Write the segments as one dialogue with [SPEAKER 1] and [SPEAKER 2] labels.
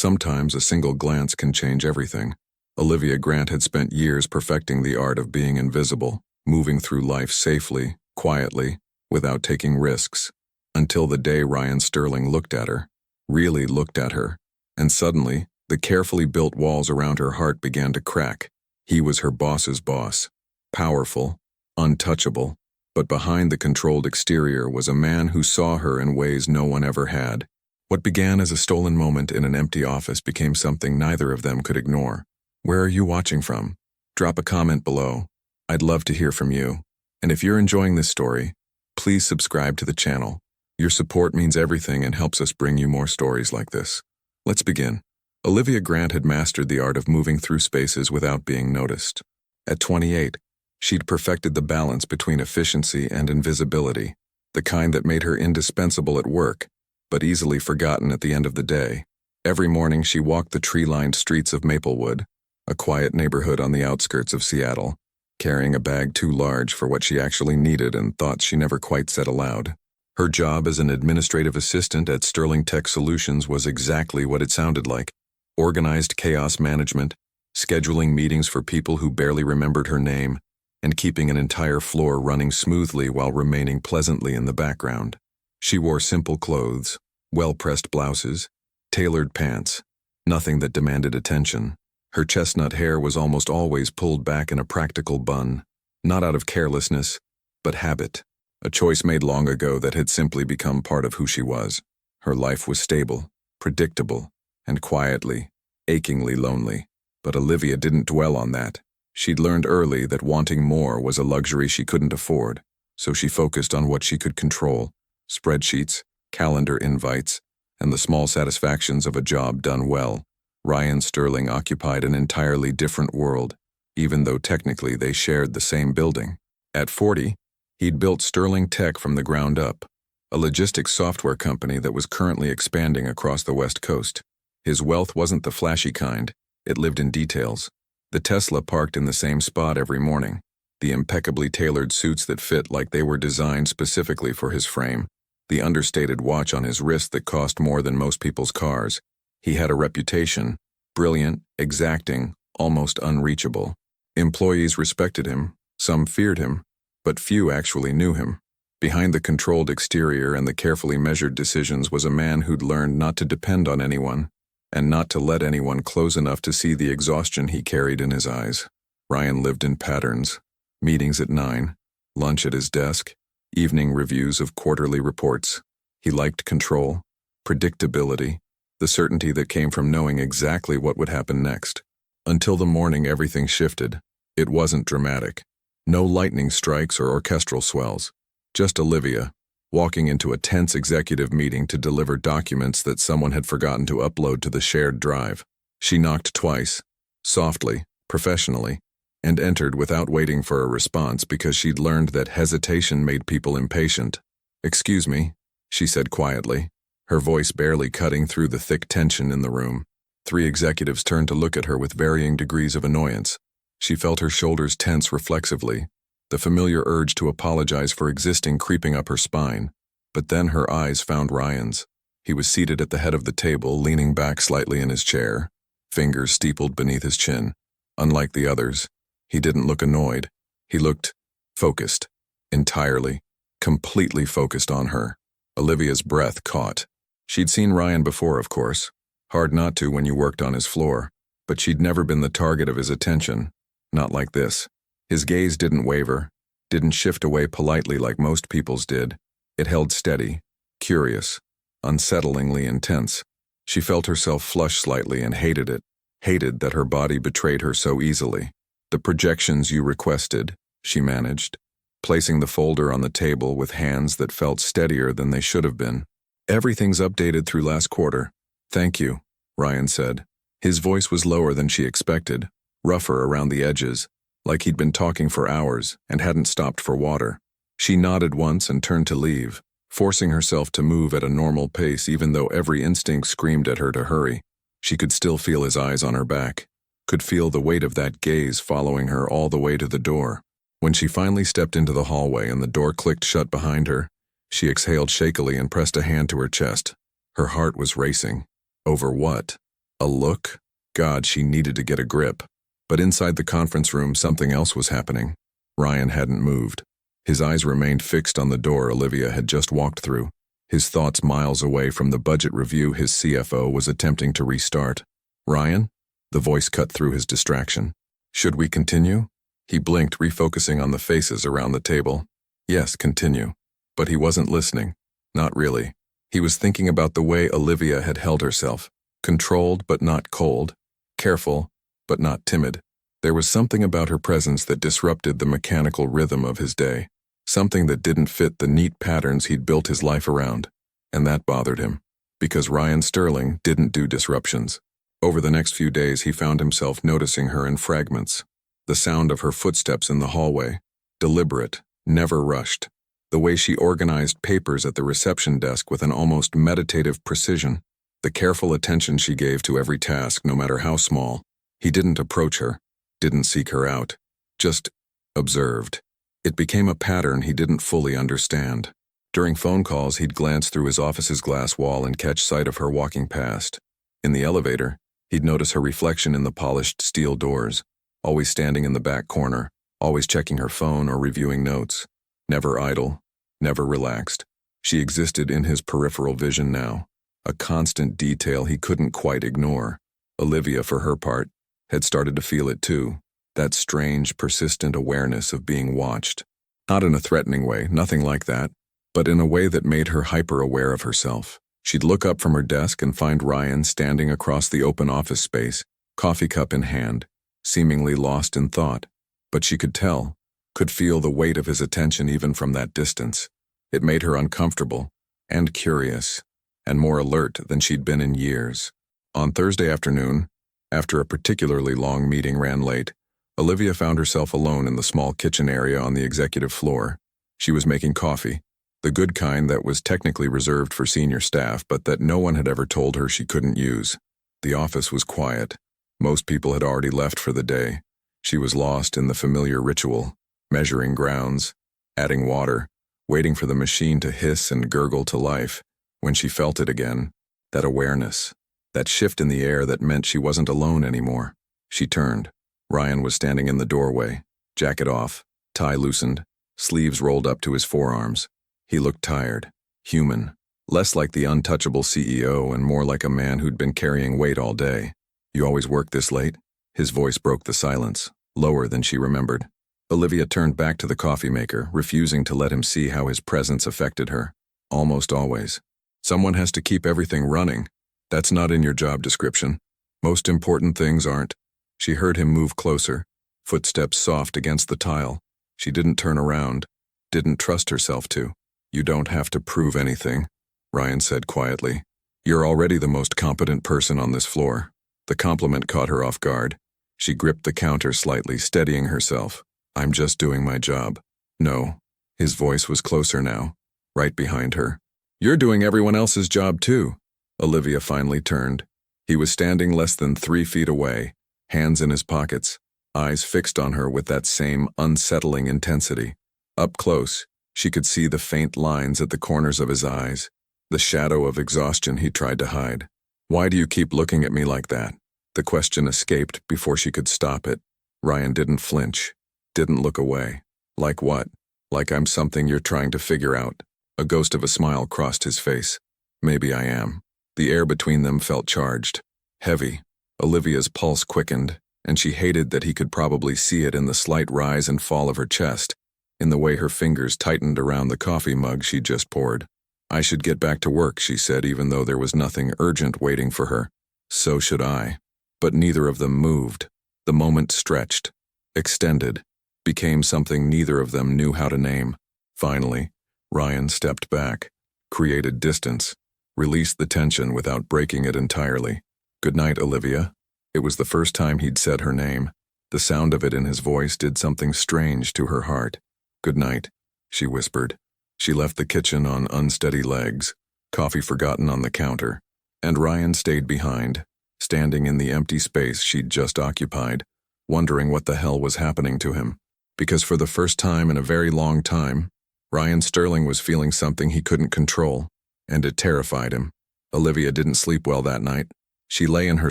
[SPEAKER 1] Sometimes a single glance can change everything. Olivia Grant had spent years perfecting the art of being invisible, moving through life safely, quietly, without taking risks, until the day Ryan Sterling looked at her, really looked at her, and suddenly, the carefully built walls around her heart began to crack. He was her boss's boss, powerful, untouchable, but behind the controlled exterior was a man who saw her in ways no one ever had. What began as a stolen moment in an empty office became something neither of them could ignore. Where are you watching from? Drop a comment below. I'd love to hear from you. And if you're enjoying this story, please subscribe to the channel. Your support means everything and helps us bring you more stories like this. Let's begin. Olivia Grant had mastered the art of moving through spaces without being noticed. At 28, she'd perfected the balance between efficiency and invisibility, the kind that made her indispensable at work, but easily forgotten at the end of the day. Every morning she walked the tree-lined streets of Maplewood, a quiet neighborhood on the outskirts of Seattle, carrying a bag too large for what she actually needed and thoughts she never quite said aloud. Her job as an administrative assistant at Sterling Tech Solutions was exactly what it sounded like: organized chaos management, scheduling meetings for people who barely remembered her name, and keeping an entire floor running smoothly while remaining pleasantly in the background. She wore simple clothes, well-pressed blouses, tailored pants, nothing that demanded attention. Her chestnut hair was almost always pulled back in a practical bun, not out of carelessness, but habit, a choice made long ago that had simply become part of who she was. Her life was stable, predictable, and quietly, achingly lonely. But Olivia didn't dwell on that. She'd learned early that wanting more was a luxury she couldn't afford, so she focused on what she could control: spreadsheets, calendar invites, and the small satisfactions of a job done well. Ryan Sterling occupied an entirely different world, even though technically they shared the same building. At 40, he'd built Sterling Tech from the ground up, a logistics software company that was currently expanding across the West Coast. His wealth wasn't the flashy kind, it lived in details. The Tesla parked in the same spot every morning, the impeccably tailored suits that fit like they were designed specifically for his frame, the understated watch on his wrist that cost more than most people's cars. He had a reputation: brilliant, exacting, almost unreachable. Employees respected him, some feared him, but few actually knew him. Behind the controlled exterior and the carefully measured decisions was a man who'd learned not to depend on anyone, and not to let anyone close enough to see the exhaustion he carried in his eyes. Ryan lived in patterns: meetings at 9, lunch at his desk, evening reviews of quarterly reports. He liked control, predictability, the certainty that came from knowing exactly what would happen next. Until the morning everything shifted. It wasn't dramatic. No lightning strikes or orchestral swells. Just Olivia, walking into a tense executive meeting to deliver documents that someone had forgotten to upload to the shared drive. She knocked twice, softly, professionally, and entered without waiting for a response because she'd learned that hesitation made people impatient. "Excuse me," she said quietly, her voice barely cutting through the thick tension in the room. 3 executives turned to look at her with varying degrees of annoyance. She felt her shoulders tense reflexively, the familiar urge to apologize for existing creeping up her spine. But then her eyes found Ryan's. He was seated at the head of the table, leaning back slightly in his chair, fingers steepled beneath his chin. Unlike the others, he didn't look annoyed. He looked focused, entirely, completely focused on her. Olivia's breath caught. She'd seen Ryan before, of course. Hard not to when you worked on his floor. But she'd never been the target of his attention. Not like this. His gaze didn't waver, didn't shift away politely like most people's did. It held steady, curious, unsettlingly intense. She felt herself flush slightly and hated it. Hated that her body betrayed her so easily. "The projections you requested," she managed, placing the folder on the table with hands that felt steadier than they should have been. "Everything's updated through last quarter. Thank you," Ryan said. His voice was lower than she expected, rougher around the edges, like he'd been talking for hours and hadn't stopped for water. She nodded once and turned to leave, forcing herself to move at a normal pace even though every instinct screamed at her to hurry. She could still feel his eyes on her back, could feel the weight of that gaze following her all the way to the door. When she finally stepped into the hallway and the door clicked shut behind her, she exhaled shakily and pressed a hand to her chest. Her heart was racing. Over what? A look? God, she needed to get a grip. But inside the conference room, something else was happening. Ryan hadn't moved. His eyes remained fixed on the door Olivia had just walked through, his thoughts miles away from the budget review his CFO was attempting to restart. Ryan? The voice cut through his distraction. Should we continue? He blinked, refocusing on the faces around the table. Yes, continue. But he wasn't listening. Not really. He was thinking about the way Olivia had held herself. Controlled but not cold. Careful but not timid. There was something about her presence that disrupted the mechanical rhythm of his day. Something that didn't fit the neat patterns he'd built his life around. And that bothered him. Because Ryan Sterling didn't do disruptions. Over the next few days, he found himself noticing her in fragments. The sound of her footsteps in the hallway. Deliberate, never rushed. The way she organized papers at the reception desk with an almost meditative precision. The careful attention she gave to every task, no matter how small. He didn't approach her, didn't seek her out, just observed. It became a pattern he didn't fully understand. During phone calls, he'd glance through his office's glass wall and catch sight of her walking past. In the elevator, he'd notice her reflection in the polished steel doors, always standing in the back corner, always checking her phone or reviewing notes. Never idle, never relaxed. She existed in his peripheral vision now, a constant detail he couldn't quite ignore. Olivia, for her part, had started to feel it too, that strange, persistent awareness of being watched. Not in a threatening way, nothing like that, but in a way that made her hyper-aware of herself. She'd look up from her desk and find Ryan standing across the open office space, coffee cup in hand, seemingly lost in thought. But she could tell, could feel the weight of his attention even from that distance. It made her uncomfortable, and curious, and more alert than she'd been in years. On Thursday afternoon, after a particularly long meeting ran late, Olivia found herself alone in the small kitchen area on the executive floor. She was making coffee, the good kind that was technically reserved for senior staff, but that no one had ever told her she couldn't use. The office was quiet. Most people had already left for the day. She was lost in the familiar ritual, measuring grounds, adding water, waiting for the machine to hiss and gurgle to life. When she felt it again, that awareness, that shift in the air that meant she wasn't alone anymore. She turned. Ryan was standing in the doorway, jacket off, tie loosened, sleeves rolled up to his forearms. He looked tired, human, less like the untouchable CEO and more like a man who'd been carrying weight all day. You always work this late? His voice broke the silence, lower than she remembered. Olivia turned back to the coffee maker, refusing to let him see how his presence affected her. Almost always. Someone has to keep everything running. That's not in your job description. Most important things aren't. She heard him move closer, footsteps soft against the tile. She didn't turn around, didn't trust herself to. You don't have to prove anything, Ryan said quietly. You're already the most competent person on this floor. The compliment caught her off guard. She gripped the counter slightly, steadying herself. I'm just doing my job. No. His voice was closer now, right behind her. You're doing everyone else's job too. Olivia finally turned. He was standing less than 3 feet away, hands in his pockets, eyes fixed on her with that same unsettling intensity. Up close, she could see the faint lines at the corners of his eyes, the shadow of exhaustion he tried to hide. Why do you keep looking at me like that? The question escaped before she could stop it. Ryan didn't flinch, didn't look away. Like what? Like I'm something you're trying to figure out. A ghost of a smile crossed his face. Maybe I am. The air between them felt charged, heavy. Olivia's pulse quickened, and she hated that he could probably see it in the slight rise and fall of her chest, in the way her fingers tightened around the coffee mug she'd just poured. I should get back to work, she said, even though there was nothing urgent waiting for her. So should I. But neither of them moved. The moment stretched, extended, became something neither of them knew how to name. Finally, Ryan stepped back, created distance, released the tension without breaking it entirely. Good night, Olivia. It was the first time he'd said her name. The sound of it in his voice did something strange to her heart. Good night, she whispered. She left the kitchen on unsteady legs, coffee forgotten on the counter, and Ryan stayed behind, standing in the empty space she'd just occupied, wondering what the hell was happening to him. Because for the first time in a very long time, Ryan Sterling was feeling something he couldn't control, and it terrified him. Olivia didn't sleep well that night. She lay in her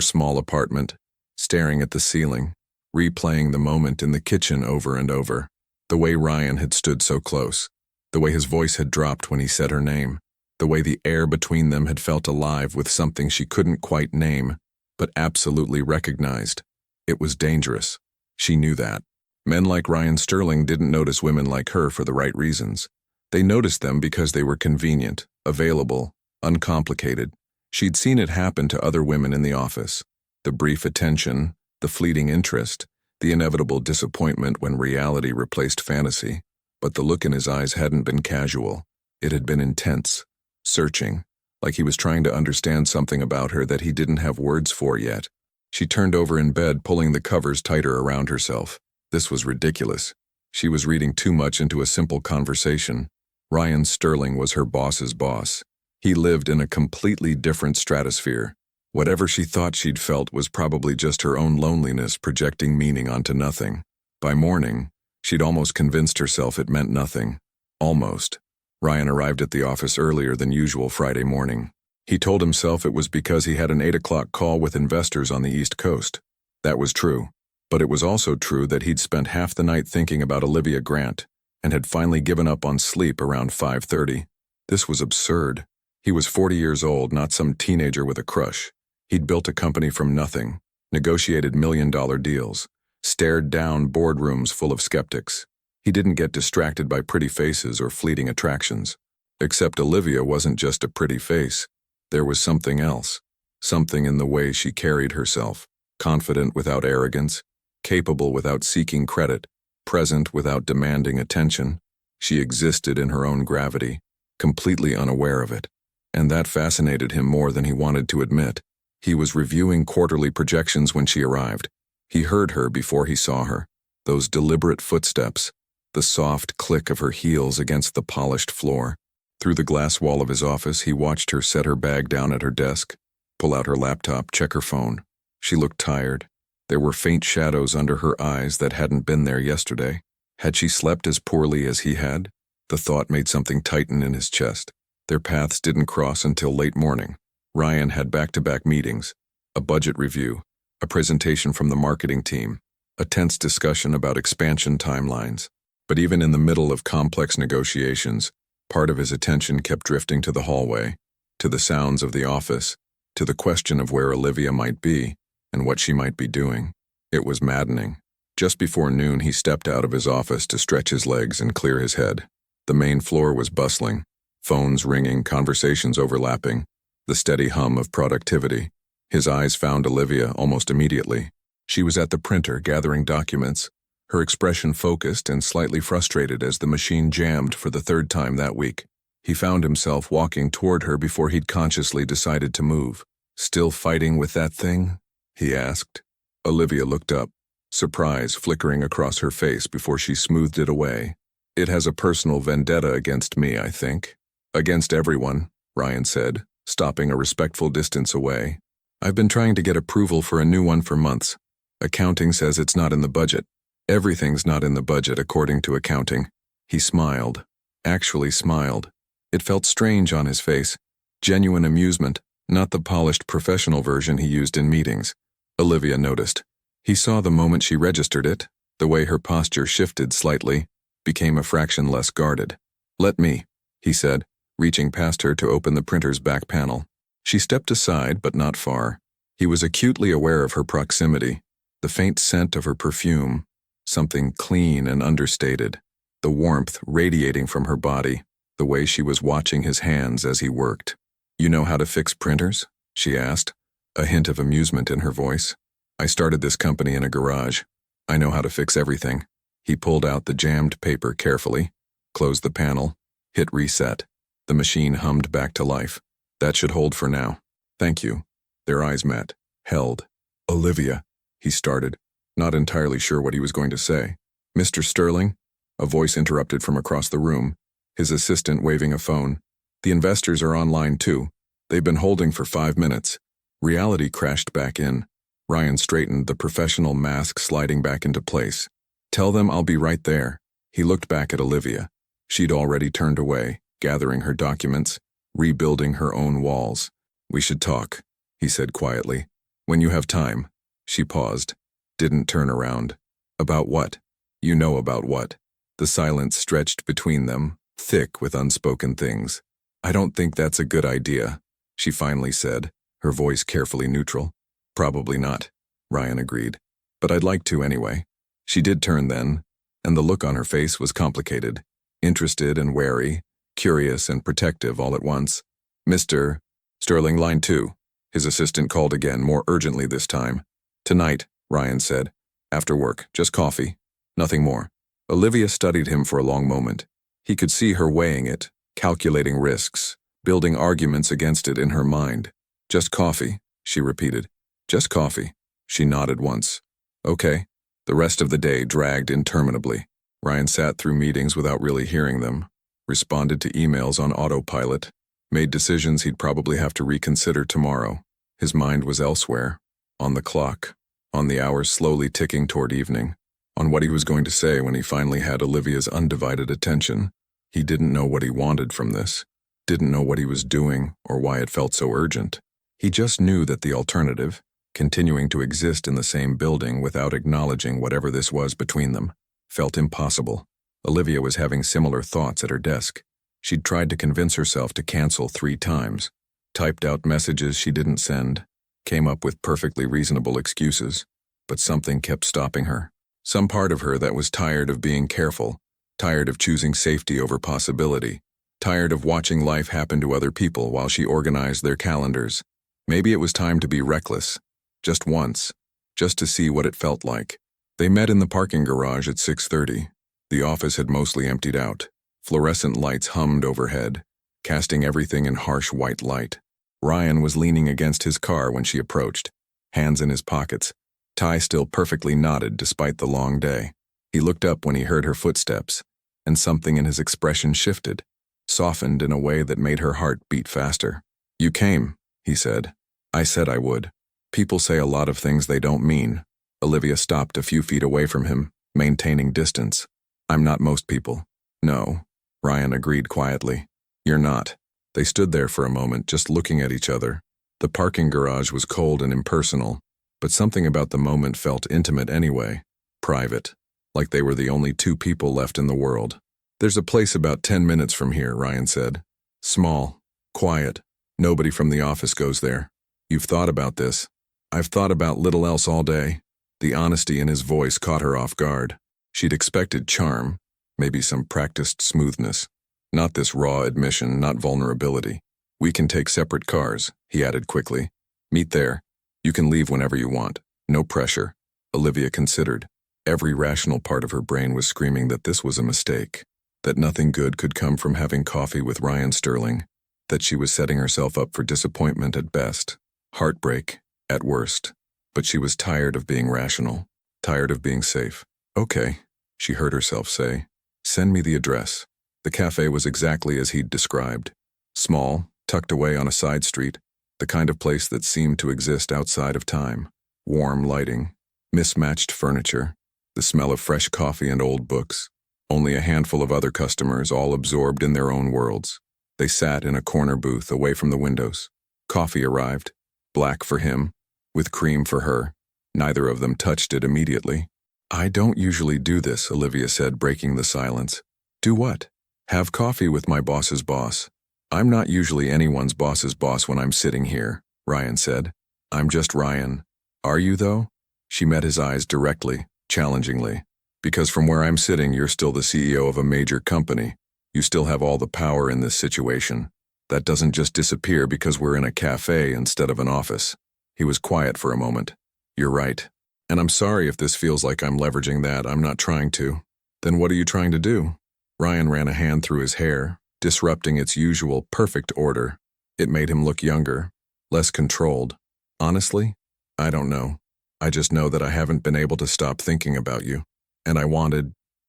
[SPEAKER 1] small apartment, staring at the ceiling, replaying the moment in the kitchen over and over. The way Ryan had stood so close, the way his voice had dropped when he said her name, the way the air between them had felt alive with something she couldn't quite name, but absolutely recognized. It was dangerous. She knew that. Men like Ryan Sterling didn't notice women like her for the right reasons. They noticed them because they were convenient, available, uncomplicated. She'd seen it happen to other women in the office. The brief attention, the fleeting interest, the inevitable disappointment when reality replaced fantasy. But the look in his eyes hadn't been casual. It had been intense, searching, like he was trying to understand something about her that he didn't have words for yet. She turned over in bed, pulling the covers tighter around herself. This was ridiculous. She was reading too much into a simple conversation. Ryan Sterling was her boss's boss. He lived in a completely different stratosphere. Whatever she thought she'd felt was probably just her own loneliness projecting meaning onto nothing. By morning, she'd almost convinced herself it meant nothing. Almost. Ryan arrived at the office earlier than usual Friday morning. He told himself it was because he had an 8 o'clock call with investors on the East Coast. That was true. But it was also true that he'd spent half the night thinking about Olivia Grant and had finally given up on sleep around 5:30. This was absurd. He was 40 years old, not some teenager with a crush. He'd built a company from nothing, negotiated million-dollar deals, stared down boardrooms full of skeptics. He didn't get distracted by pretty faces or fleeting attractions. Except Olivia wasn't just a pretty face. There was something else. Something in the way she carried herself, confident without arrogance, capable without seeking credit, present without demanding attention. She existed in her own gravity, completely unaware of it. And that fascinated him more than he wanted to admit. He was reviewing quarterly projections when she arrived. He heard her before he saw her. Those deliberate footsteps, the soft click of her heels against the polished floor. Through the glass wall of his office, he watched her set her bag down at her desk, pull out her laptop, check her phone. She looked tired. There were faint shadows under her eyes that hadn't been there yesterday. Had she slept as poorly as he had? The thought made something tighten in his chest. Their paths didn't cross until late morning. Ryan had back-to-back meetings, a budget review, a presentation from the marketing team, a tense discussion about expansion timelines. But even in the middle of complex negotiations, part of his attention kept drifting to the hallway, to the sounds of the office, to the question of where Olivia might be and what she might be doing. It was maddening. Just before noon, he stepped out of his office to stretch his legs and clear his head. The main floor was bustling, phones ringing, conversations overlapping, the steady hum of productivity. His eyes found Olivia almost immediately. She was at the printer gathering documents, her expression focused and slightly frustrated as the machine jammed for the third time that week. He found himself walking toward her before he'd consciously decided to move. "Still fighting with that thing?" he asked. Olivia looked up, surprise flickering across her face before she smoothed it away. "It has a personal vendetta against me, I think." "Against everyone," Ryan said, stopping a respectful distance away. "I've been trying to get approval for a new one for months. Accounting says it's not in the budget. Everything's not in the budget according to accounting." He smiled. Actually smiled. It felt strange on his face. Genuine amusement, not the polished professional version he used in meetings. Olivia noticed. He saw the moment she registered it, the way her posture shifted slightly, became a fraction less guarded. "Let me," he said, reaching past her to open the printer's back panel. She stepped aside, but not far. He was acutely aware of her proximity, the faint scent of her perfume, something clean and understated, the warmth radiating from her body, the way she was watching his hands as he worked. "You know how to fix printers?" she asked, a hint of amusement in her voice. "I started this company in a garage. I know how to fix everything." He pulled out the jammed paper carefully, closed the panel, hit reset. The machine hummed back to life. "That should hold for now. Thank you." Their eyes met, held. "Olivia," he started, not entirely sure what he was going to say. "Mr. Sterling?" A voice interrupted from across the room, his assistant waving a phone. "The investors are online too. They've been holding for 5 minutes." Reality crashed back in. Ryan straightened, the professional mask sliding back into place. "Tell them I'll be right there." He looked back at Olivia. She'd already turned away, gathering her documents, rebuilding her own walls. "We should talk." he said quietly. When you have time. She paused, didn't turn around. About what? You know about what? The silence stretched between them, thick with unspoken things. I don't think that's a good idea, she finally said, her voice carefully neutral. Probably not, Ryan agreed. But I'd like to anyway. She did turn then, and the look on her face was complicated, interested and wary, curious and protective all at once. Mr. Sterling, line 2. His assistant called again, more urgently this time. Tonight, Ryan said. After work, just coffee. Nothing more. Olivia studied him for a long moment. He could see her weighing it, calculating risks, building arguments against it in her mind. Just coffee, she repeated. Just coffee. She nodded once. Okay. The rest of the day dragged interminably. Ryan sat through meetings without really hearing them, responded to emails on autopilot, made decisions he'd probably have to reconsider tomorrow. His mind was elsewhere, on the clock, on the hours slowly ticking toward evening, on what he was going to say when he finally had Olivia's undivided attention. He didn't know what he wanted from this, didn't know what he was doing or why it felt so urgent. He just knew that the alternative, continuing to exist in the same building without acknowledging whatever this was between them, felt impossible. Olivia was having similar thoughts at her desk. She'd tried to convince herself to cancel 3 times, typed out messages she didn't send, came up with perfectly reasonable excuses, but something kept stopping her. Some part of her that was tired of being careful, tired of choosing safety over possibility, tired of watching life happen to other people while she organized their calendars. Maybe it was time to be reckless, just once, just to see what it felt like. They met in the parking garage at 6:30. The office had mostly emptied out. Fluorescent lights hummed overhead, casting everything in harsh white light. Ryan was leaning against his car when she approached, hands in his pockets, tie still perfectly knotted despite the long day. He looked up when he heard her footsteps, and something in his expression shifted, softened in a way that made her heart beat faster. You came, he said. I said I would. People say a lot of things they don't mean. Olivia stopped a few feet away from him, maintaining distance. I'm not most people. No, Ryan agreed quietly. You're not. They stood there for a moment, just looking at each other. The parking garage was cold and impersonal, but something about the moment felt intimate anyway, private, like they were the only 2 people left in the world. There's a place about 10 minutes from here, Ryan said. Small, quiet. Nobody from the office goes there. You've thought about this. I've thought about little else all day. The honesty in his voice caught her off guard. She'd expected charm, maybe some practiced smoothness. Not this raw admission, not vulnerability. We can take separate cars, he added quickly. Meet there. You can leave whenever you want. No pressure. Olivia considered. Every rational part of her brain was screaming that this was a mistake, that nothing good could come from having coffee with Ryan Sterling, that she was setting herself up for disappointment at best, heartbreak at worst. But she was tired of being rational, tired of being safe. Okay, she heard herself say. Send me the address. The cafe was exactly as he'd described. Small, tucked away on a side street, the kind of place that seemed to exist outside of time. Warm lighting, mismatched furniture, the smell of fresh coffee and old books. Only a handful of other customers, all absorbed in their own worlds. They sat in a corner booth away from the windows. Coffee arrived, black for him, with cream for her. Neither of them touched it immediately. I don't usually do this, Olivia said, breaking the silence. Do what? Have coffee with my boss's boss. I'm not usually anyone's boss's boss when I'm sitting here, Ryan said. I'm just Ryan. Are you, though? She met his eyes directly, challengingly. Because from where I'm sitting, you're still the CEO of a major company. You still have all the power in this situation. That doesn't just disappear because we're in a cafe instead of an office. He was quiet for a moment. You're right. And I'm sorry if this feels like I'm leveraging that. I'm not trying to. Then what are you trying to do? Ryan ran a hand through his hair, disrupting its usual perfect order. It made him look younger, less controlled. Honestly, I don't know. I just know that I haven't been able to stop thinking about you. And I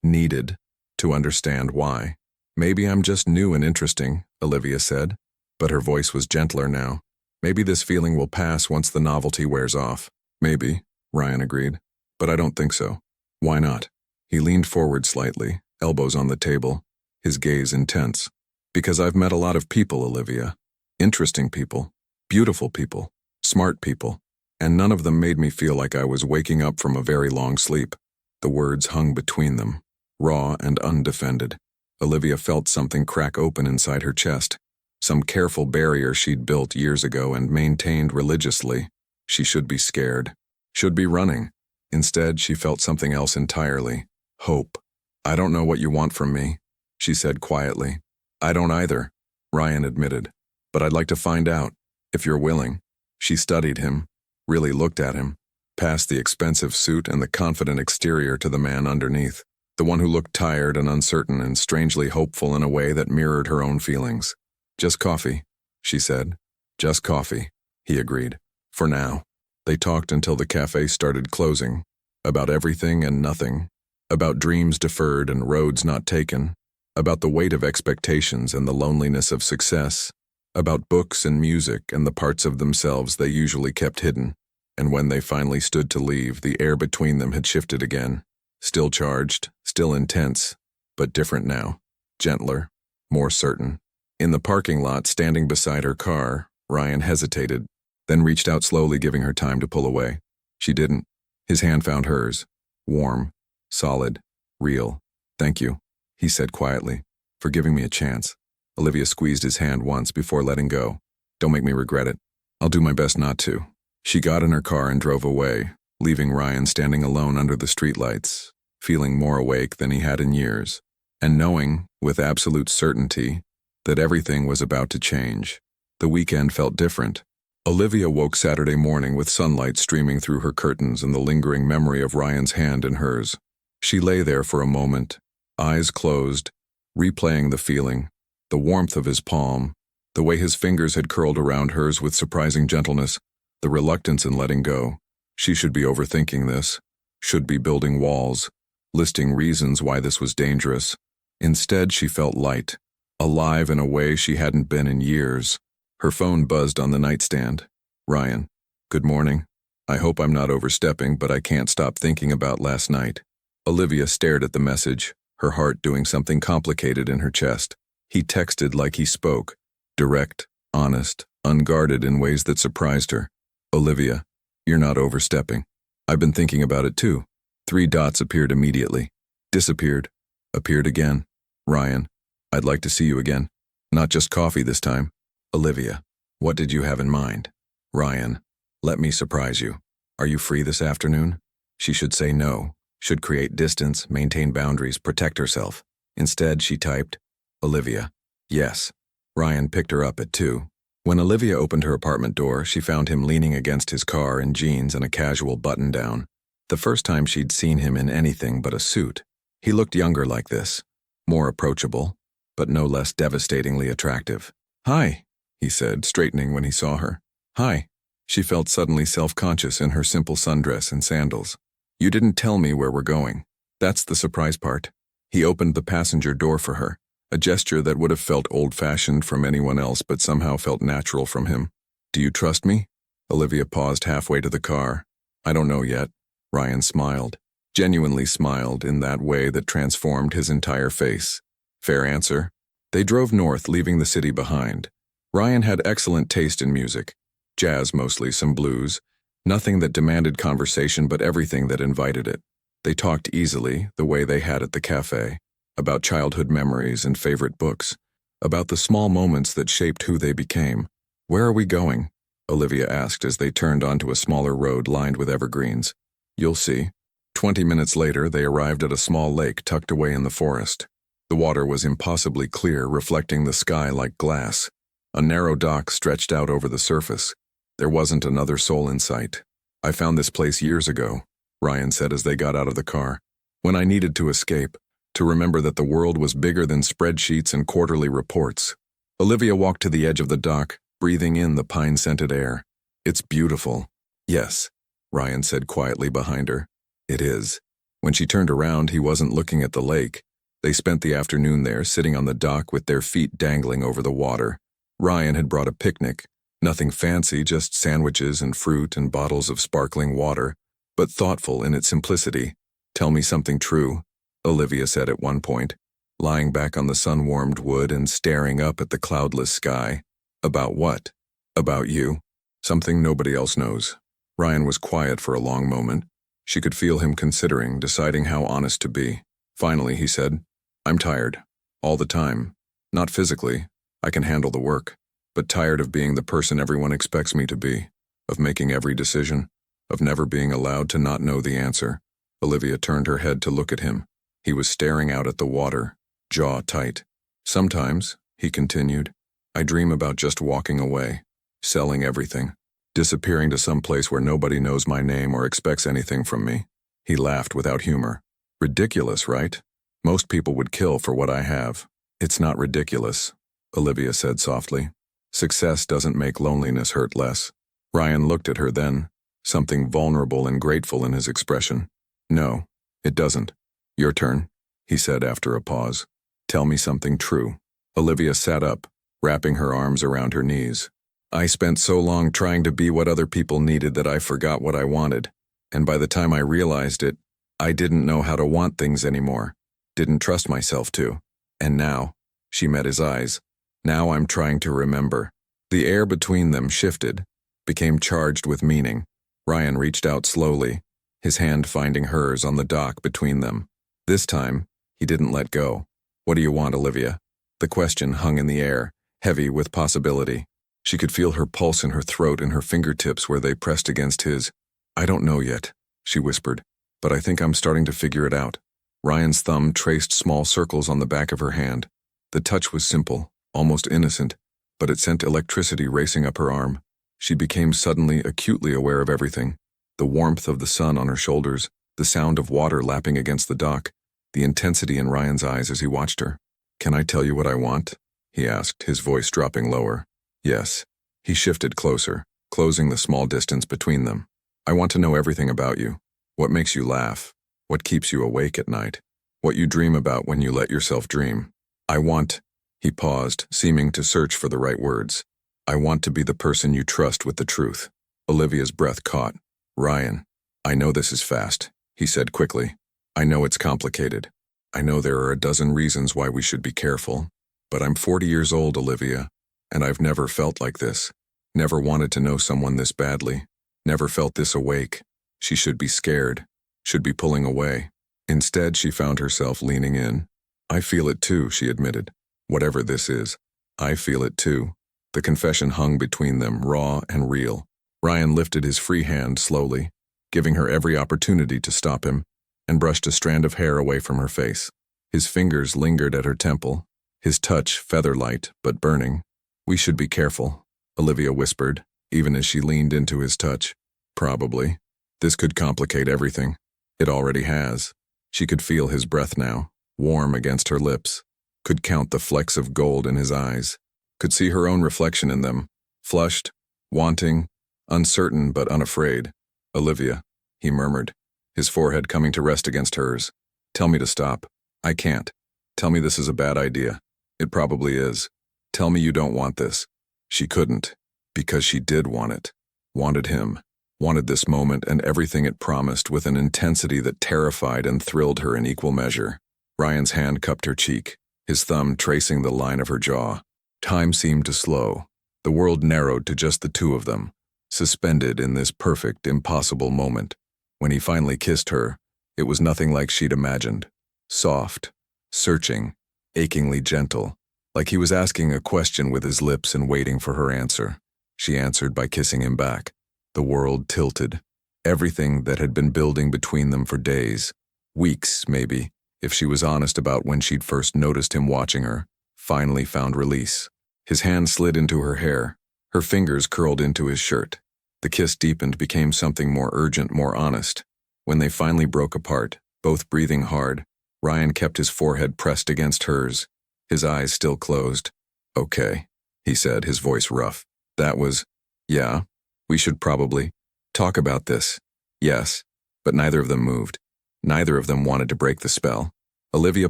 [SPEAKER 1] needed, to understand why. Maybe I'm just new and interesting, Olivia said, but her voice was gentler now. Maybe this feeling will pass once the novelty wears off. Maybe, Ryan agreed, but I don't think so. Why not? He leaned forward slightly, elbows on the table, his gaze intense. Because I've met a lot of people, Olivia. Interesting people, beautiful people, Smart people. And none of them made me feel like I was waking up from a very long sleep. The words hung between them, raw and undefended. Olivia felt something crack open inside her chest. Some careful barrier she'd built years ago and maintained religiously. She should be scared. Should be running. Instead, she felt something else entirely. Hope. "I don't know what you want from me," she said quietly. "I don't either," Ryan admitted. "But I'd like to find out, if you're willing." She studied him, really looked at him, past the expensive suit and the confident exterior to the man underneath, the one who looked tired and uncertain and strangely hopeful in a way that mirrored her own feelings. "Just coffee," she said. "Just coffee," he agreed. "For now." They talked until the cafe started closing, about everything and nothing, about dreams deferred and roads not taken, about the weight of expectations and the loneliness of success, about books and music and the parts of themselves they usually kept hidden. And when they finally stood to leave, the air between them had shifted again. Still charged, still intense, but different now. Gentler, more certain. In the parking lot, standing beside her car, Ryan hesitated, then reached out slowly, giving her time to pull away. She didn't. His hand found hers. Warm, solid, real. "Thank you," he said quietly, "for giving me a chance." Olivia squeezed his hand once before letting go. "Don't make me regret it. I'll do my best not to." She got in her car and drove away, leaving Ryan standing alone under the streetlights, feeling more awake than he had in years, and knowing, with absolute certainty, that everything was about to change. The weekend felt different. Olivia woke Saturday morning with sunlight streaming through her curtains and the lingering memory of Ryan's hand in hers. She lay there for a moment, eyes closed, replaying the feeling, the warmth of his palm, the way his fingers had curled around hers with surprising gentleness, the reluctance in letting go. She should be overthinking this, should be building walls, listing reasons why this was dangerous. Instead, she felt light, alive in a way she hadn't been in years. Her phone buzzed on the nightstand. "Ryan, good morning. I hope I'm not overstepping, but I can't stop thinking about last night." Olivia stared at the message, her heart doing something complicated in her chest. He texted like he spoke, direct, honest, unguarded in ways that surprised her. "Olivia, you're not overstepping. I've been thinking about it too." 3 dots appeared immediately, disappeared, appeared again. "Ryan, I'd like to see you again. Not just coffee this time." "Olivia, what did you have in mind?" "Ryan, let me surprise you. Are you free this afternoon?" She should say no, should create distance, maintain boundaries, protect herself. Instead, she typed, "Olivia, yes." Ryan picked her up at 2. When Olivia opened her apartment door, she found him leaning against his car in jeans and a casual button-down. The first time she'd seen him in anything but a suit. He looked younger like this, more approachable, but no less devastatingly attractive. "Hi," he said, straightening when he saw her. "Hi." She felt suddenly self-conscious in her simple sundress and sandals. "You didn't tell me where we're going." That's the surprise part. He opened the passenger door for her, a gesture that would have felt old-fashioned from anyone else but somehow felt natural from him. "Do you trust me?" Olivia paused halfway to the car. "I don't know yet." Ryan smiled, genuinely smiled in that way that transformed his entire face. "Fair answer." They drove north, leaving the city behind. Ryan had excellent taste in music. Jazz mostly, some blues. Nothing that demanded conversation but everything that invited it. They talked easily, the way they had at the cafe, about childhood memories and favorite books, about the small moments that shaped who they became. "Where are we going?" Olivia asked as they turned onto a smaller road lined with evergreens. "You'll see." 20 minutes later, they arrived at a small lake tucked away in the forest. The water was impossibly clear, reflecting the sky like glass. A narrow dock stretched out over the surface. There wasn't another soul in sight. "I found this place years ago," Ryan said as they got out of the car. "When I needed to escape, to remember that the world was bigger than spreadsheets and quarterly reports." Olivia walked to the edge of the dock, breathing in the pine-scented air. "It's beautiful." "Yes," Ryan said quietly behind her. "It is." When she turned around, he wasn't looking at the lake. They spent the afternoon there, sitting on the dock with their feet dangling over the water. Ryan had brought a picnic. Nothing fancy, just sandwiches and fruit and bottles of sparkling water, but thoughtful in its simplicity. "Tell me something true," Olivia said at one point, lying back on the sun-warmed wood and staring up at the cloudless sky. "About what?" "About you." Something nobody else knows. Ryan was quiet for a long moment. She could feel him considering, deciding how honest to be. Finally, he said, "I'm tired. All the time. Not physically. I can handle the work. But tired of being the person everyone expects me to be. Of making every decision. Of never being allowed to not know the answer." Olivia turned her head to look at him. He was staring out at the water, jaw tight. "Sometimes," he continued, "I dream about just walking away, selling everything, disappearing to some place where nobody knows my name or expects anything from me." He laughed without humor. "Ridiculous, right? Most people would kill for what I have." "It's not ridiculous," Olivia said softly. "Success doesn't make loneliness hurt less." Ryan looked at her then, something vulnerable and grateful in his expression. "No, it doesn't. Your turn," he said after a pause. "Tell me something true." Olivia sat up, wrapping her arms around her knees. "I spent so long trying to be what other people needed that I forgot what I wanted. And by the time I realized it, I didn't know how to want things anymore. Didn't trust myself to. And now," she met his eyes, "now I'm trying to remember." The air between them shifted, became charged with meaning. Ryan reached out slowly, his hand finding hers on the dock between them. This time, he didn't let go. "What do you want, Olivia?" The question hung in the air, heavy with possibility. She could feel her pulse in her throat and her fingertips where they pressed against his. "I don't know yet," she whispered, "but I think I'm starting to figure it out." Ryan's thumb traced small circles on the back of her hand. The touch was simple, almost innocent, but it sent electricity racing up her arm. She became suddenly acutely aware of everything. The warmth of the sun on her shoulders, the sound of water lapping against the dock, the intensity in Ryan's eyes as he watched her. "Can I tell you what I want?" he asked, his voice dropping lower. "Yes." He shifted closer, closing the small distance between them. "I want to know everything about you. What makes you laugh? What keeps you awake at night? What you dream about when you let yourself dream. I want—" He paused, seeming to search for the right words. "I want to be the person you trust with the truth." Olivia's breath caught. "Ryan, I know this is fast," he said quickly. "I know it's complicated. I know there are a dozen reasons why we should be careful. But I'm 40 years old, Olivia, and I've never felt like this. Never wanted to know someone this badly. Never felt this awake. She should be scared, should be pulling away. Instead, she found herself leaning in. "I feel it too," she admitted. "Whatever this is, I feel it too." The confession hung between them, raw and real. Ryan lifted his free hand slowly, giving her every opportunity to stop him, and brushed a strand of hair away from her face. His fingers lingered at her temple, his touch feather-light but burning. "We should be careful," Olivia whispered, even as she leaned into his touch. "Probably. This could complicate everything. It already has." She could feel his breath now, warm against her lips, could count the flecks of gold in his eyes, could see her own reflection in them, flushed, wanting, uncertain but unafraid. "Olivia," he murmured, his forehead coming to rest against hers. "Tell me to stop. I can't. Tell me this is a bad idea. It probably is. Tell me you don't want this." She couldn't, because she did want it. Wanted him. Wanted this moment and everything it promised with an intensity that terrified and thrilled her in equal measure. Ryan's hand cupped her cheek, his thumb tracing the line of her jaw. Time seemed to slow. The world narrowed to just the two of them, suspended in this perfect, impossible moment. When he finally kissed her, it was nothing like she'd imagined. Soft, searching, achingly gentle, like he was asking a question with his lips and waiting for her answer. She answered by kissing him back. The world tilted. Everything that had been building between them for days, weeks maybe, if she was honest about when she'd first noticed him watching her, finally found release. His hand slid into her hair, her fingers curled into his shirt. The kiss deepened, became something more urgent, more honest. When they finally broke apart, both breathing hard, Ryan kept his forehead pressed against hers, his eyes still closed. "Okay," he said, his voice rough. "That was, yeah, we should probably talk about this." Yes, but neither of them moved. Neither of them wanted to break the spell. Olivia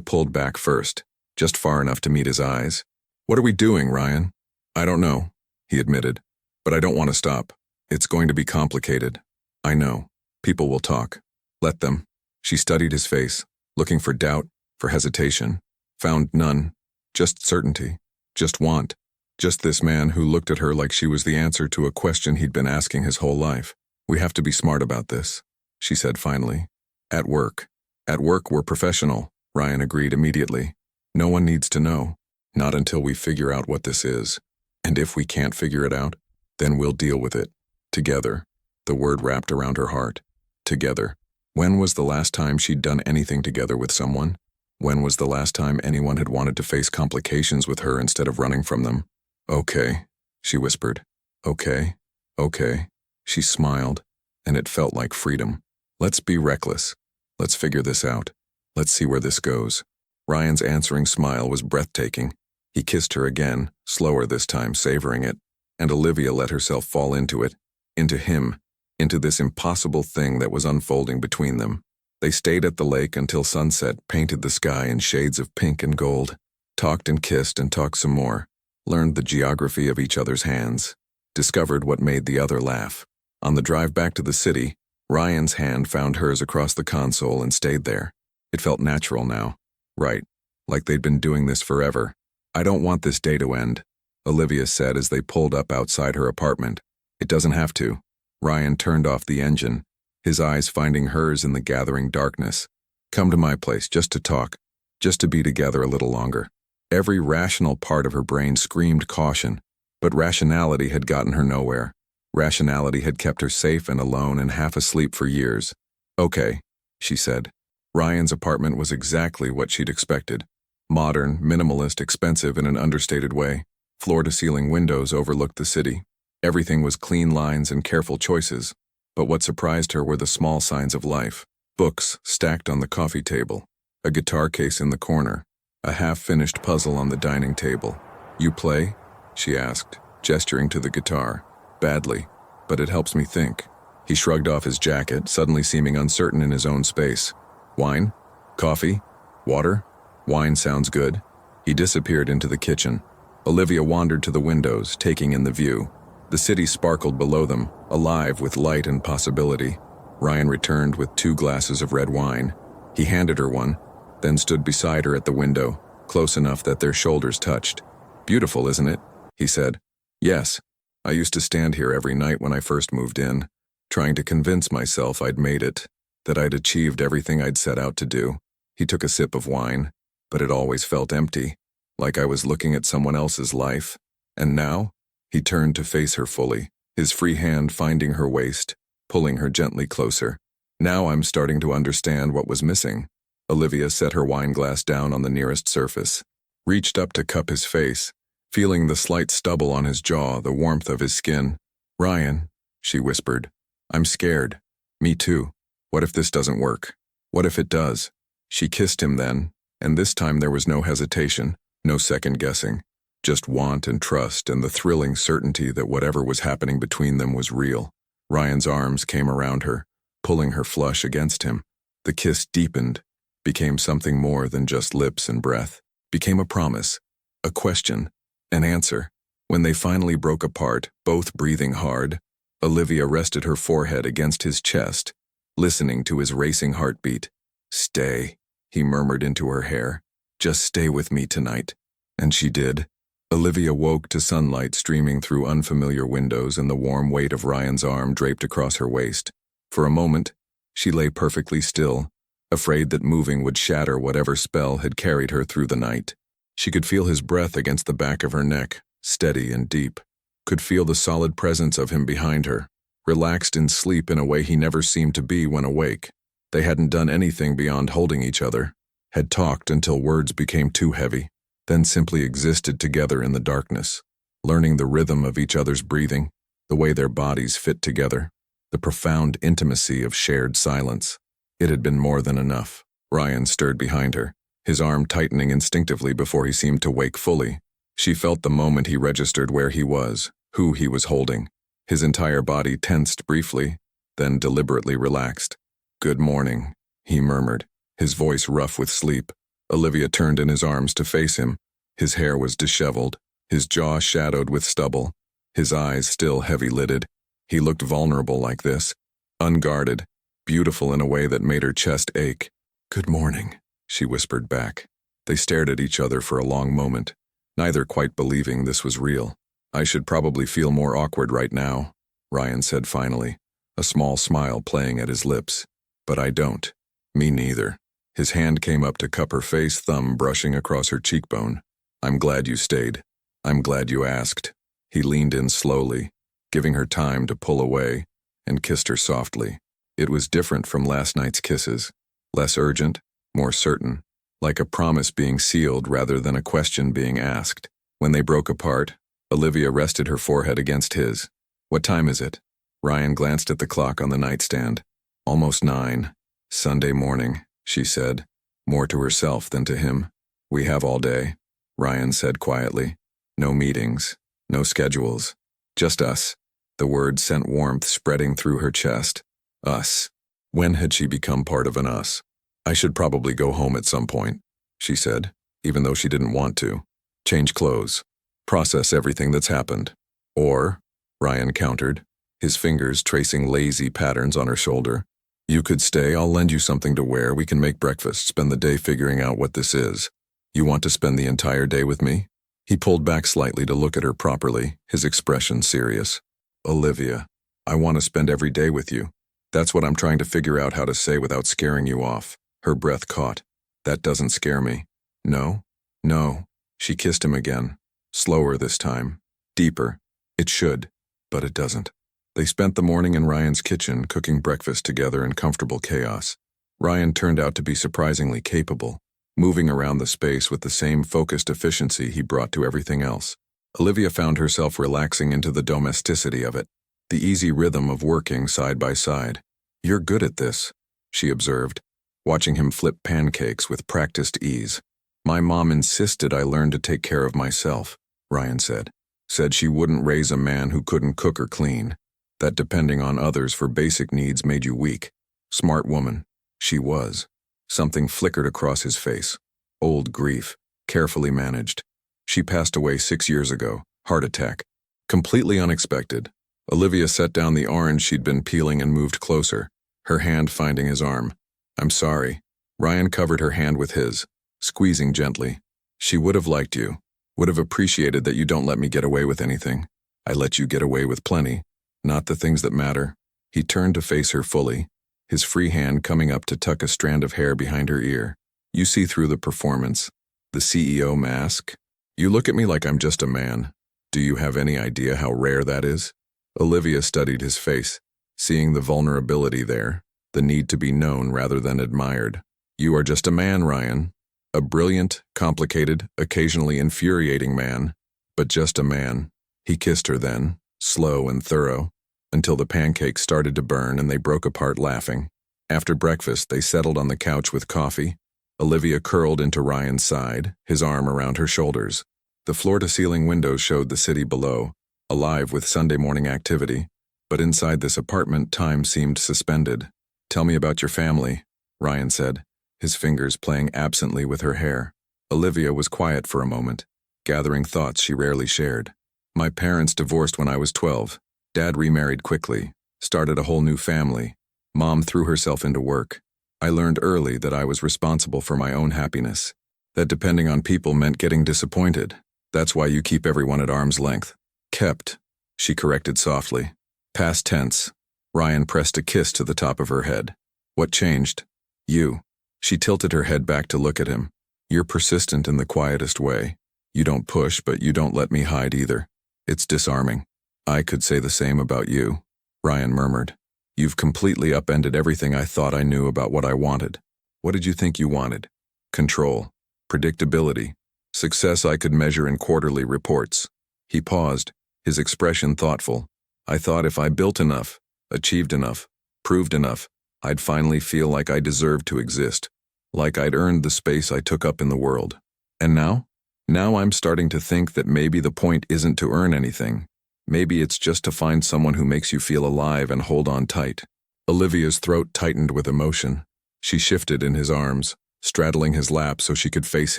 [SPEAKER 1] pulled back first, just far enough to meet his eyes. "What are we doing, Ryan?" "I don't know," he admitted, "but I don't want to stop. It's going to be complicated. I know. People will talk. Let them." She studied his face, looking for doubt, for hesitation. Found none. Just certainty. Just want. Just this man who looked at her like she was the answer to a question he'd been asking his whole life. "We have to be smart about this," she said finally. At work. At work, we're professional," Ryan agreed immediately. "No one needs to know. Not until we figure out what this is. And if we can't figure it out, then we'll deal with it. Together." The word wrapped around her heart. Together. When was the last time she'd done anything together with someone? When was the last time anyone had wanted to face complications with her instead of running from them? "Okay," she whispered. "Okay, okay." She smiled, and it felt like freedom. "Let's be reckless. Let's figure this out. Let's see where this goes." Ryan's answering smile was breathtaking. He kissed her again, slower this time, savoring it, and Olivia let herself fall into it, into him, into this impossible thing that was unfolding between them. They stayed at the lake until sunset painted the sky in shades of pink and gold, talked and kissed and talked some more, learned the geography of each other's hands, discovered what made the other laugh. On the drive back to the city, Ryan's hand found hers across the console and stayed there. It felt natural now. Right, like they'd been doing this forever. "I don't want this day to end," Olivia said as they pulled up outside her apartment. "It doesn't have to." Ryan turned off the engine, his eyes finding hers in the gathering darkness. "Come to my place just to talk, just to be together a little longer." Every rational part of her brain screamed caution, but rationality had gotten her nowhere. Rationality had kept her safe and alone and half asleep for years. "Okay," she said. Ryan's apartment was exactly what she'd expected. Modern, minimalist, expensive in an understated way. Floor-to-ceiling windows overlooked the city. Everything was clean lines and careful choices. But what surprised her were the small signs of life. Books stacked on the coffee table. A guitar case in the corner. A half-finished puzzle on the dining table. "You play?" she asked, gesturing to the guitar. "Badly, but it helps me think." He shrugged off his jacket, suddenly seeming uncertain in his own space. "Wine? Coffee? Water? Wine sounds good." He disappeared into the kitchen. Olivia wandered to the windows, taking in the view. The city sparkled below them, alive with light and possibility. Ryan returned with 2 glasses of red wine. He handed her one, then stood beside her at the window, close enough that their shoulders touched. "Beautiful, isn't it?" he said. "Yes. I used to stand here every night when I first moved in, trying to convince myself I'd made it, that I'd achieved everything I'd set out to do." He took a sip of wine, but it always felt empty, like I was looking at someone else's life. And now? He turned to face her fully, his free hand finding her waist, pulling her gently closer. "Now I'm starting to understand what was missing." Olivia set her wine glass down on the nearest surface, reached up to cup his face, feeling the slight stubble on his jaw, the warmth of his skin. "Ryan," she whispered, "I'm scared." "Me too. What if this doesn't work? What if it does?" She kissed him then, and this time there was no hesitation, no second guessing. Just want and trust and the thrilling certainty that whatever was happening between them was real. Ryan's arms came around her, pulling her flush against him. The kiss deepened, became something more than just lips and breath, became a promise, a question, an answer. When they finally broke apart, both breathing hard, Olivia rested her forehead against his chest, listening to his racing heartbeat. "Stay," he murmured into her hair. "Just stay with me tonight." And she did. Olivia woke to sunlight streaming through unfamiliar windows and the warm weight of Ryan's arm draped across her waist. For a moment, she lay perfectly still, afraid that moving would shatter whatever spell had carried her through the night. She could feel his breath against the back of her neck, steady and deep. Could feel the solid presence of him behind her, relaxed in sleep in a way he never seemed to be when awake. They hadn't done anything beyond holding each other, had talked until words became too heavy, then simply existed together in the darkness, learning the rhythm of each other's breathing, the way their bodies fit together, the profound intimacy of shared silence. It had been more than enough. Ryan stirred behind her, his arm tightening instinctively before he seemed to wake fully. She felt the moment he registered where he was, who he was holding. His entire body tensed briefly, then deliberately relaxed. "Good morning," he murmured, his voice rough with sleep. Olivia turned in his arms to face him. His hair was disheveled, his jaw shadowed with stubble, his eyes still heavy-lidded. He looked vulnerable like this, unguarded, beautiful in a way that made her chest ache. "Good morning," she whispered back. They stared at each other for a long moment, neither quite believing this was real. I should probably feel more awkward right now, Ryan said finally, a small smile playing at his lips. But I don't. Me neither. His hand came up to cup her face, thumb brushing across her cheekbone. I'm glad you stayed. I'm glad you asked. He leaned in slowly, giving her time to pull away, and kissed her softly. It was different from last night's kisses. Less urgent, more certain, like a promise being sealed rather than a question being asked. When they broke apart, Olivia rested her forehead against his. What time is it? Ryan glanced at the clock on the nightstand. Almost 9. Sunday morning, she said, more to herself than to him. We have all day, Ryan said quietly. No meetings, no schedules, just us. The word sent warmth spreading through her chest. Us. When had she become part of an us? I should probably go home at some point, she said, even though she didn't want to. Change clothes. Process everything that's happened. Or, Ryan countered, his fingers tracing lazy patterns on her shoulder. You could stay, I'll lend you something to wear, we can make breakfast, spend the day figuring out what this is. You want to spend the entire day with me? He pulled back slightly to look at her properly, his expression serious. Olivia, I want to spend every day with you. That's what I'm trying to figure out how to say without scaring you off. Her breath caught. That doesn't scare me. No? No. She kissed him again. Slower this time. Deeper. It should, but it doesn't. They spent the morning in Ryan's kitchen, cooking breakfast together in comfortable chaos. Ryan turned out to be surprisingly capable, moving around the space with the same focused efficiency he brought to everything else. Olivia found herself relaxing into the domesticity of it, the easy rhythm of working side by side. You're good at this, she observed, watching him flip pancakes with practiced ease. My mom insisted I learn to take care of myself, Ryan said. Said she wouldn't raise a man who couldn't cook or clean, that depending on others for basic needs made you weak. Smart woman. She was. Something flickered across his face. Old grief, carefully managed. She passed away 6 years ago, heart attack. Completely unexpected. Olivia set down the orange she'd been peeling and moved closer, her hand finding his arm. I'm sorry. Ryan covered her hand with his, squeezing gently. She would have liked you, would have appreciated that you don't let me get away with anything. I let you get away with plenty, not the things that matter. He turned to face her fully, his free hand coming up to tuck a strand of hair behind her ear. You see through the performance, the CEO mask. You look at me like I'm just a man. Do you have any idea how rare that is? Olivia studied his face, seeing the vulnerability there, the need to be known rather than admired. You are just a man, Ryan. A brilliant, complicated, occasionally infuriating man, but just a man. He kissed her then, slow and thorough, until the pancakes started to burn and they broke apart laughing. After breakfast, they settled on the couch with coffee. Olivia curled into Ryan's side, his arm around her shoulders. The floor-to-ceiling windows showed the city below, alive with Sunday morning activity, but inside this apartment, time seemed suspended. Tell me about your family, Ryan said, his fingers playing absently with her hair. Olivia was quiet for a moment, gathering thoughts she rarely shared. My parents divorced when I was 12. Dad remarried quickly, started a whole new family. Mom threw herself into work. I learned early that I was responsible for my own happiness, that depending on people meant getting disappointed. That's why you keep everyone at arm's length. Kept, she corrected softly. Past tense. Ryan pressed a kiss to the top of her head. What changed? You. She tilted her head back to look at him. You're persistent in the quietest way. You don't push, but you don't let me hide either. It's disarming. I could say the same about you, Ryan murmured. You've completely upended everything I thought I knew about what I wanted. What did you think you wanted? Control. Predictability. Success I could measure in quarterly reports. He paused, his expression thoughtful. I thought if I built enough, achieved enough, proved enough, I'd finally feel like I deserved to exist, like I'd earned the space I took up in the world. And now? Now I'm starting to think that maybe the point isn't to earn anything. Maybe it's just to find someone who makes you feel alive and hold on tight. Olivia's throat tightened with emotion. She shifted in his arms, straddling his lap so she could face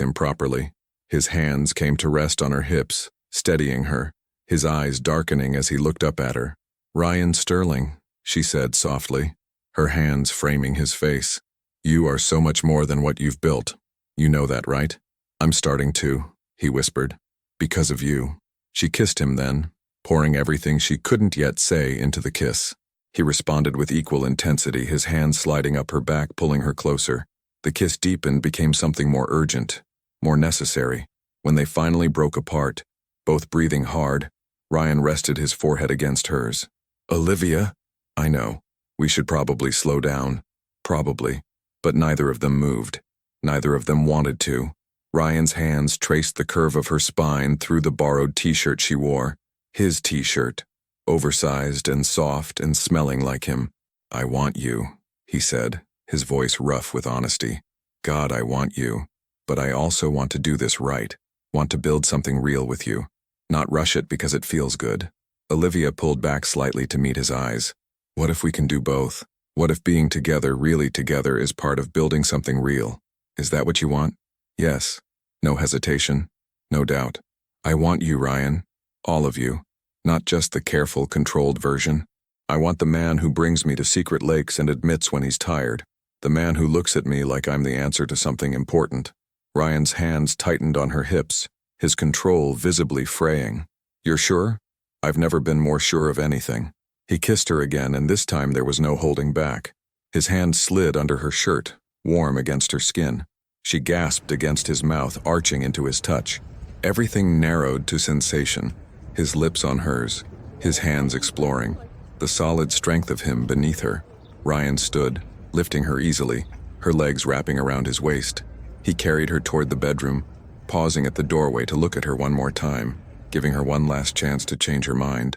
[SPEAKER 1] him properly. His hands came to rest on her hips, steadying her, his eyes darkening as he looked up at her. Ryan Sterling, she said softly, her hands framing his face. You are so much more than what you've built. You know that, right? I'm starting to, he whispered. Because of you. She kissed him then, pouring everything she couldn't yet say into the kiss. He responded with equal intensity, his hands sliding up her back, pulling her closer. The kiss deepened, became something more urgent, more necessary. When they finally broke apart, both breathing hard, Ryan rested his forehead against hers. Olivia? I know. We should probably slow down. Probably. But neither of them moved. Neither of them wanted to. Ryan's hands traced the curve of her spine through the borrowed t-shirt she wore. His t-shirt. Oversized and soft and smelling like him. I want you, he said, his voice rough with honesty. God, I want you. But I also want to do this right. Want to build something real with you. Not rush it because it feels good. Olivia pulled back slightly to meet his eyes. What if we can do both? What if being together, really together, is part of building something real? Is that what you want? Yes. No hesitation. No doubt. I want you, Ryan. All of you. Not just the careful, controlled version. I want the man who brings me to secret lakes and admits when he's tired. The man who looks at me like I'm the answer to something important. Ryan's hands tightened on her hips, his control visibly fraying. You're sure? I've never been more sure of anything. He kissed her again, and this time there was no holding back. His hand slid under her shirt, warm against her skin. She gasped against his mouth, arching into his touch. Everything narrowed to sensation, his lips on hers, his hands exploring, the solid strength of him beneath her. Ryan stood, lifting her easily, her legs wrapping around his waist. He carried her toward the bedroom, pausing at the doorway to look at her one more time, giving her one last chance to change her mind.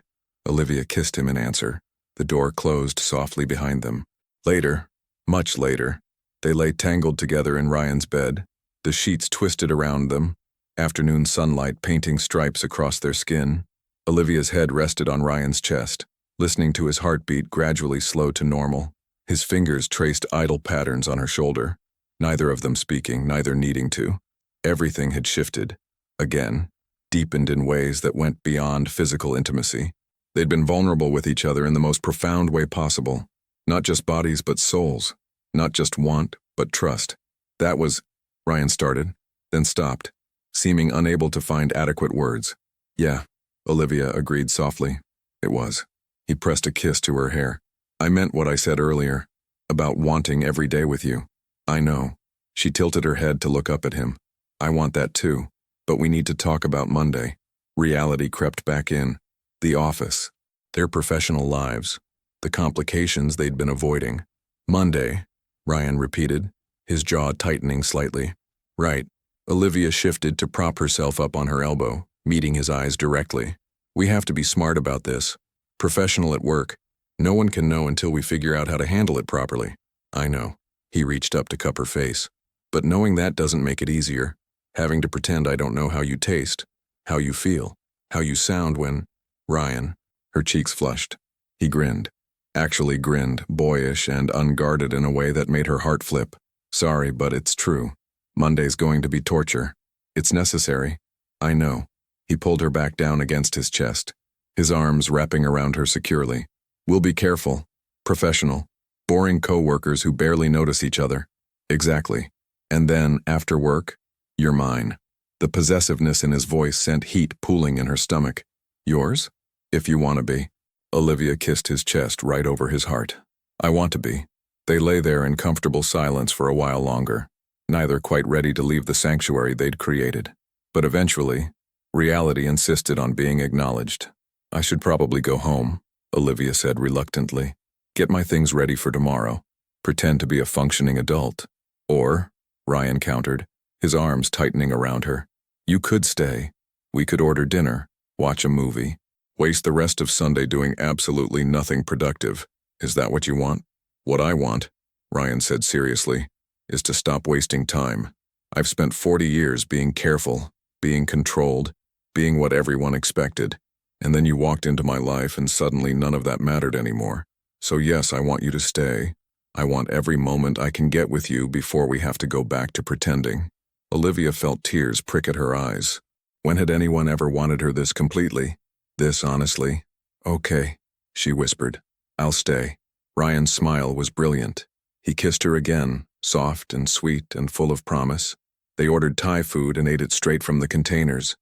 [SPEAKER 1] Olivia kissed him in answer. The door closed softly behind them. Later, much later, they lay tangled together in Ryan's bed, the sheets twisted around them, afternoon sunlight painting stripes across their skin. Olivia's head rested on Ryan's chest, listening to his heartbeat gradually slow to normal. His fingers traced idle patterns on her shoulder, neither of them speaking, neither needing to. Everything had shifted, again, deepened in ways that went beyond physical intimacy. They'd been vulnerable with each other in the most profound way possible. Not just bodies, but souls. Not just want, but trust. That was, Ryan started, then stopped, seeming unable to find adequate words. Yeah, Olivia agreed softly. It was. He pressed a kiss to her hair. I meant what I said earlier, about wanting every day with you. I know. She tilted her head to look up at him. I want that too, but we need to talk about Monday. Reality crept back in. The office. Their professional lives. The complications they'd been avoiding. Monday, Ryan repeated, his jaw tightening slightly. Right. Olivia shifted to prop herself up on her elbow, meeting his eyes directly. We have to be smart about this. Professional at work. No one can know until we figure out how to handle it properly. I know. He reached up to cup her face. But knowing that doesn't make it easier. Having to pretend I don't know how you taste, how you feel, how you sound when… Ryan. Her cheeks flushed. He grinned. Actually grinned, boyish and unguarded in a way that made her heart flip. Sorry, but it's true. Monday's going to be torture. It's necessary. I know. He pulled her back down against his chest, his arms wrapping around her securely. We'll be careful. Professional. Boring co-workers who barely notice each other. Exactly. And then, after work, you're mine. The possessiveness in his voice sent heat pooling in her stomach. Yours? If you want to be. Olivia kissed his chest right over his heart. I want to be. They lay there in comfortable silence for a while longer, neither quite ready to leave the sanctuary they'd created. But eventually, reality insisted on being acknowledged. I should probably go home, Olivia said reluctantly. Get my things ready for tomorrow. Pretend to be a functioning adult. Or, Ryan countered, his arms tightening around her. You could stay. We could order dinner, watch a movie, waste the rest of Sunday doing absolutely nothing productive. Is that what you want? What I want, Ryan said seriously, is to stop wasting time. I've spent 40 years being careful, being controlled, being what everyone expected. And then you walked into my life and suddenly none of that mattered anymore. So yes, I want you to stay. I want every moment I can get with you before we have to go back to pretending. Olivia felt tears prick at her eyes. When had anyone ever wanted her this completely? This honestly? Okay, she whispered. I'll stay. Ryan's smile was brilliant. He kissed her again, soft and sweet and full of promise. They ordered Thai food and ate it straight from the containers.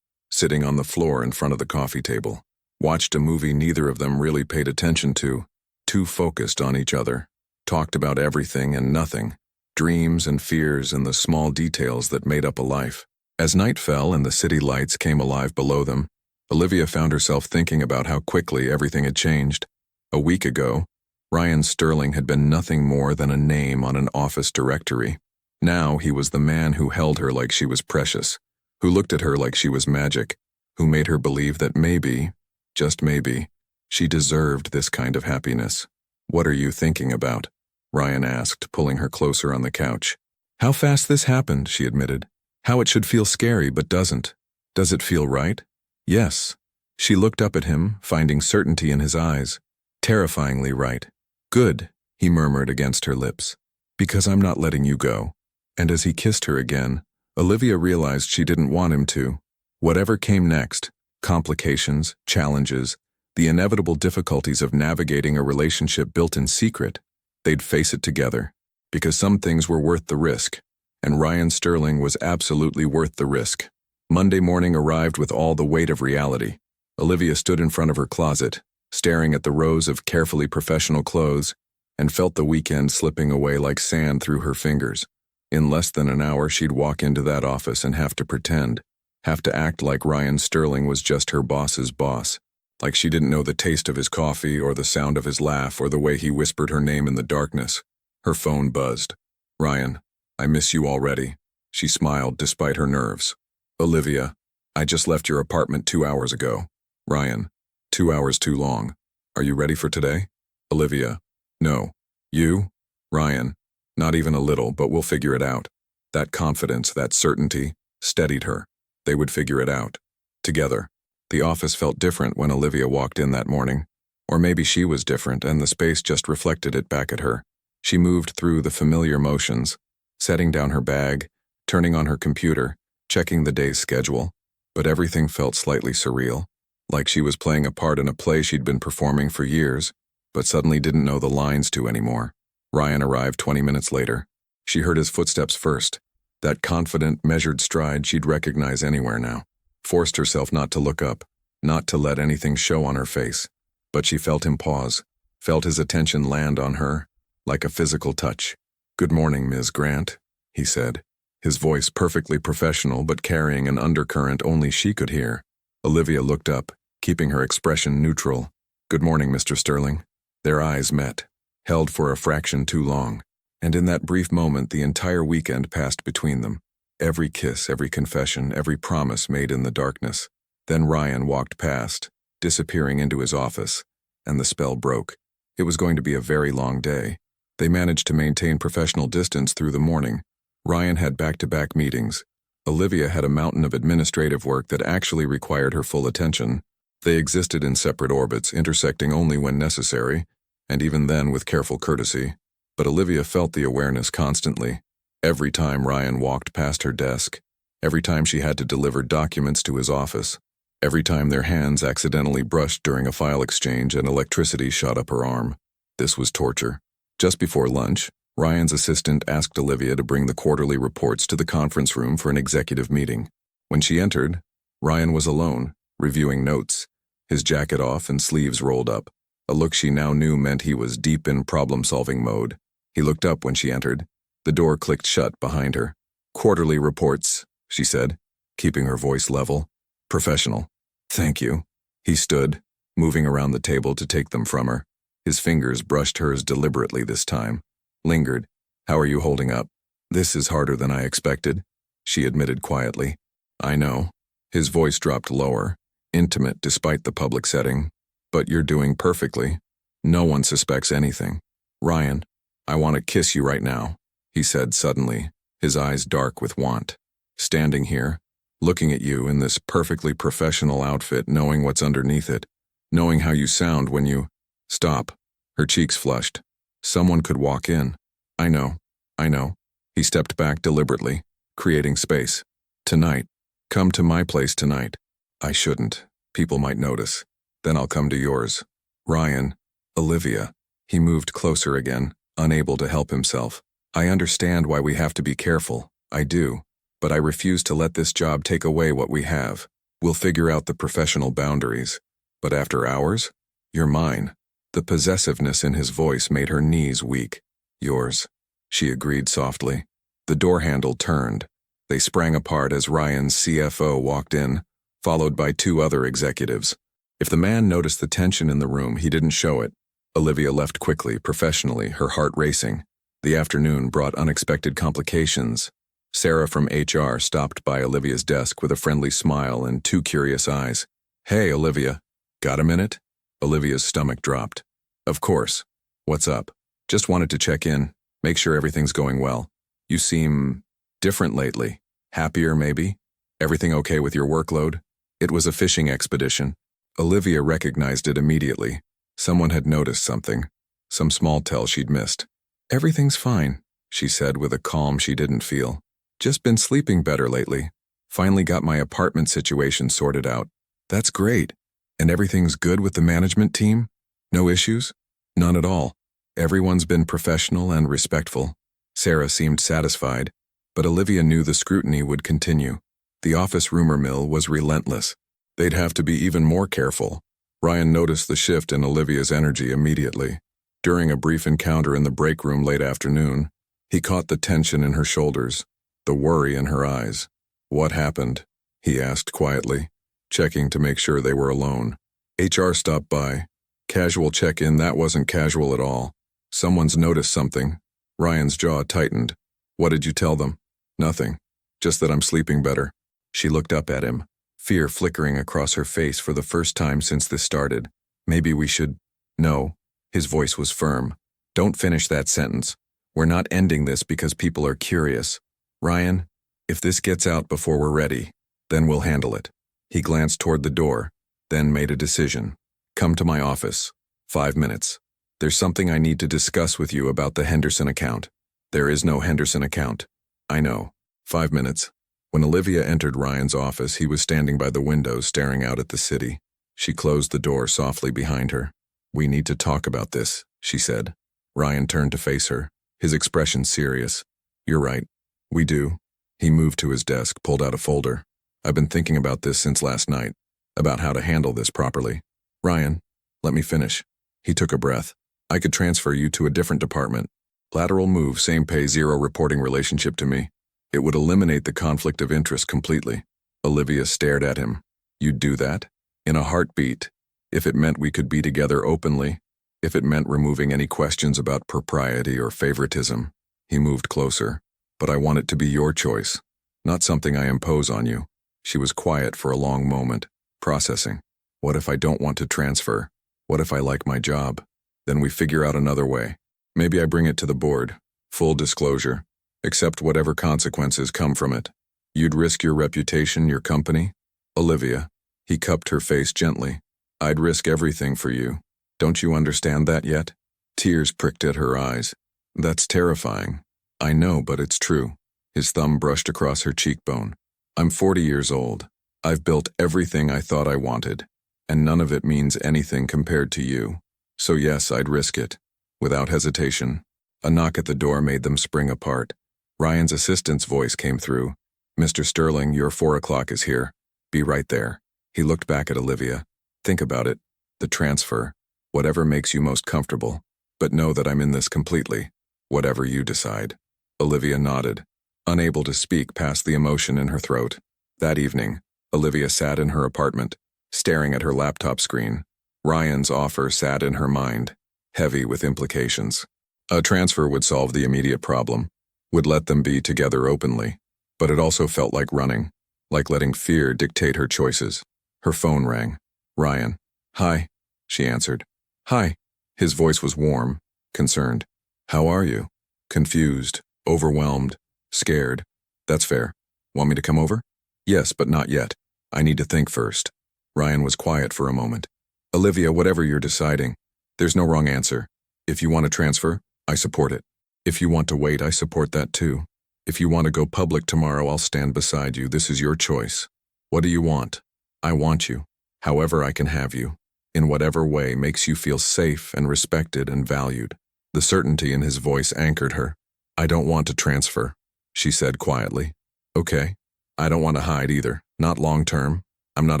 [SPEAKER 1] sitting on the floor in front of the coffee table. Watched a movie neither of them really paid attention to, too focused on each other. Talked about everything and nothing, dreams and fears and the small details that made up a life. As night fell and the city lights came alive below them, Olivia found herself thinking about how quickly everything had changed. A week ago, Ryan Sterling had been nothing more than a name on an office directory. Now he was the man who held her like she was precious, who looked at her like she was magic, who made her believe that maybe, just maybe, she deserved this kind of happiness. "What are you thinking about?" Ryan asked, pulling her closer on the couch. "How fast this happened," she admitted. "How it should feel scary but doesn't. Does it feel right?" "Yes." She looked up at him, finding certainty in his eyes. "Terrifyingly right." "Good," he murmured against her lips. "Because I'm not letting you go." And as he kissed her again, Olivia realized she didn't want him to. Whatever came next, complications, challenges, the inevitable difficulties of navigating a relationship built in secret, they'd face it together. Because some things were worth the risk, and Ryan Sterling was absolutely worth the risk. Monday morning arrived with all the weight of reality. Olivia stood in front of her closet, staring at the rows of carefully professional clothes, and felt the weekend slipping away like sand through her fingers. In less than an hour, she'd walk into that office and have to pretend, have to act like Ryan Sterling was just her boss's boss, like she didn't know the taste of his coffee or the sound of his laugh or the way he whispered her name in the darkness. Her phone buzzed. "Ryan, I miss you already." She smiled despite her nerves. "Olivia, I just left your apartment 2 hours ago." Ryan, 2 hours too long. "Are you ready for today?" Olivia, "No." "You?" Ryan, "Not even a little, but we'll figure it out." That confidence, that certainty, steadied her. They would figure it out. Together. The office felt different when Olivia walked in that morning. Or maybe she was different and the space just reflected it back at her. She moved through the familiar motions, setting down her bag, turning on her computer, checking the day's schedule. But everything felt slightly surreal, like she was playing a part in a play she'd been performing for years, but suddenly didn't know the lines to anymore. Ryan arrived 20 minutes later. She heard his footsteps first. That confident, measured stride she'd recognize anywhere now. Forced herself not to look up, not to let anything show on her face. But she felt him pause, felt his attention land on her, like a physical touch. "Good morning, Ms. Grant," he said, his voice perfectly professional but carrying an undercurrent only she could hear. Olivia looked up, keeping her expression neutral. "Good morning, Mr. Sterling." Their eyes met, held for a fraction too long, and in that brief moment the entire weekend passed between them. Every kiss, every confession, every promise made in the darkness. Then Ryan walked past, disappearing into his office, and the spell broke. It was going to be a very long day. They managed to maintain professional distance through the morning. Ryan had back-to-back meetings. Olivia had a mountain of administrative work that actually required her full attention. They existed in separate orbits, intersecting only when necessary, and even then with careful courtesy. But Olivia felt the awareness constantly. Every time Ryan walked past her desk, every time she had to deliver documents to his office, every time their hands accidentally brushed during a file exchange and electricity shot up her arm. This was torture. Just before lunch, Ryan's assistant asked Olivia to bring the quarterly reports to the conference room for an executive meeting. When she entered, Ryan was alone, reviewing notes, his jacket off and sleeves rolled up. A look she now knew meant he was deep in problem-solving mode. He looked up when she entered. The door clicked shut behind her. "Quarterly reports," she said, keeping her voice level. "Professional." "Thank you." He stood, moving around the table to take them from her. His fingers brushed hers deliberately this time. Lingered. "How are you holding up?" "This is harder than I expected," she admitted quietly. "I know." His voice dropped lower, intimate despite the public setting. "But you're doing perfectly. No one suspects anything." "Ryan, I want to kiss you right now," he said suddenly, his eyes dark with want. "Standing here, looking at you in this perfectly professional outfit, knowing what's underneath it, knowing how you sound when you—" "Stop." Her cheeks flushed. "Someone could walk in." I know. He stepped back deliberately, creating space. "Tonight. Come to my place tonight." "I shouldn't. People might notice. Then I'll come to yours." "Ryan." "Olivia." He moved closer again, unable to help himself. "I understand why we have to be careful. I do. But I refuse to let this job take away what we have." We'll figure out the professional boundaries. But after hours? You're mine. The possessiveness in his voice made her knees weak. Yours, she agreed softly. The door handle turned. They sprang apart as Ryan's CFO walked in, followed by two other executives. If the man noticed the tension in the room, he didn't show it. Olivia left quickly, professionally, her heart racing. The afternoon brought unexpected complications. Sarah from HR stopped by Olivia's desk with a friendly smile and two curious eyes. Hey, Olivia. Got a minute? Olivia's stomach dropped. Of course. What's up? Just wanted to check in, make sure everything's going well. You seem different lately. Happier, maybe? Everything okay with your workload? It was a fishing expedition. Olivia recognized it immediately. Someone had noticed something. Some small tell she'd missed. Everything's fine, she said with a calm she didn't feel. Just been sleeping better lately. Finally got my apartment situation sorted out. That's great. And everything's good with the management team? No issues? None at all. Everyone's been professional and respectful. Sarah seemed satisfied, but Olivia knew the scrutiny would continue. The office rumor mill was relentless. They'd have to be even more careful. Ryan noticed the shift in Olivia's energy immediately. During a brief encounter in the break room late afternoon, he caught the tension in her shoulders, the worry in her eyes. What happened? He asked quietly, checking to make sure they were alone. HR stopped by. Casual check-in, that wasn't casual at all. Someone's noticed something. Ryan's jaw tightened. What did you tell them? Nothing. Just that I'm sleeping better. She looked up at him, fear flickering across her face for the first time since this started. Maybe we should... No. His voice was firm. Don't finish that sentence. We're not ending this because people are curious. Ryan, if this gets out before we're ready, then we'll handle it. He glanced toward the door, then made a decision. Come to my office. 5 minutes. There's something I need to discuss with you about the Henderson account. There is no Henderson account. I know. 5 minutes. When Olivia entered Ryan's office, he was standing by the window staring out at the city. She closed the door softly behind her. We need to talk about this, she said. Ryan turned to face her, his expression serious. You're right. We do. He moved to his desk, pulled out a folder. I've been thinking about this since last night, about how to handle this properly. Ryan, let me finish. He took a breath. I could transfer you to a different department. Lateral move, same pay, zero reporting relationship to me. It would eliminate the conflict of interest completely. Olivia stared at him. You'd do that? In a heartbeat. If it meant we could be together openly. If it meant removing any questions about propriety or favoritism. He moved closer. But I want it to be your choice, not something I impose on you. She was quiet for a long moment, processing. What if I don't want to transfer? What if I like my job? Then we figure out another way. Maybe I bring it to the board. Full disclosure. Accept whatever consequences come from it. You'd risk your reputation, your company? Olivia. He cupped her face gently. I'd risk everything for you. Don't you understand that yet? Tears pricked at her eyes. That's terrifying. I know, but it's true. His thumb brushed across her cheekbone. I'm 40 years old. I've built everything I thought I wanted, and none of it means anything compared to you. So yes, I'd risk it. Without hesitation. A knock at the door made them spring apart. Ryan's assistant's voice came through. Mr. Sterling, your 4 o'clock is here. Be right there. He looked back at Olivia. Think about it. The transfer. Whatever makes you most comfortable. But know that I'm in this completely. Whatever you decide. Olivia nodded, unable to speak past the emotion in her throat. That evening, Olivia sat in her apartment, staring at her laptop screen. Ryan's offer sat in her mind, heavy with implications. A transfer would solve the immediate problem, would let them be together openly, but it also felt like running, like letting fear dictate her choices. Her phone rang. Ryan. Hi, she answered. Hi. His voice was warm, concerned. How are you? Confused. Overwhelmed, scared. That's fair. Want me to come over? Yes, but not yet. I need to think first. Ryan was quiet for a moment. Olivia, whatever you're deciding, there's no wrong answer. If you want to transfer, I support it. If you want to wait, I support that too. If you want to go public tomorrow, I'll stand beside you. This is your choice. What do you want? I want you. However I can have you. In whatever way makes you feel safe and respected and valued. The certainty in his voice anchored her. I don't want to transfer, she said quietly. Okay. I don't want to hide either, not long term. I'm not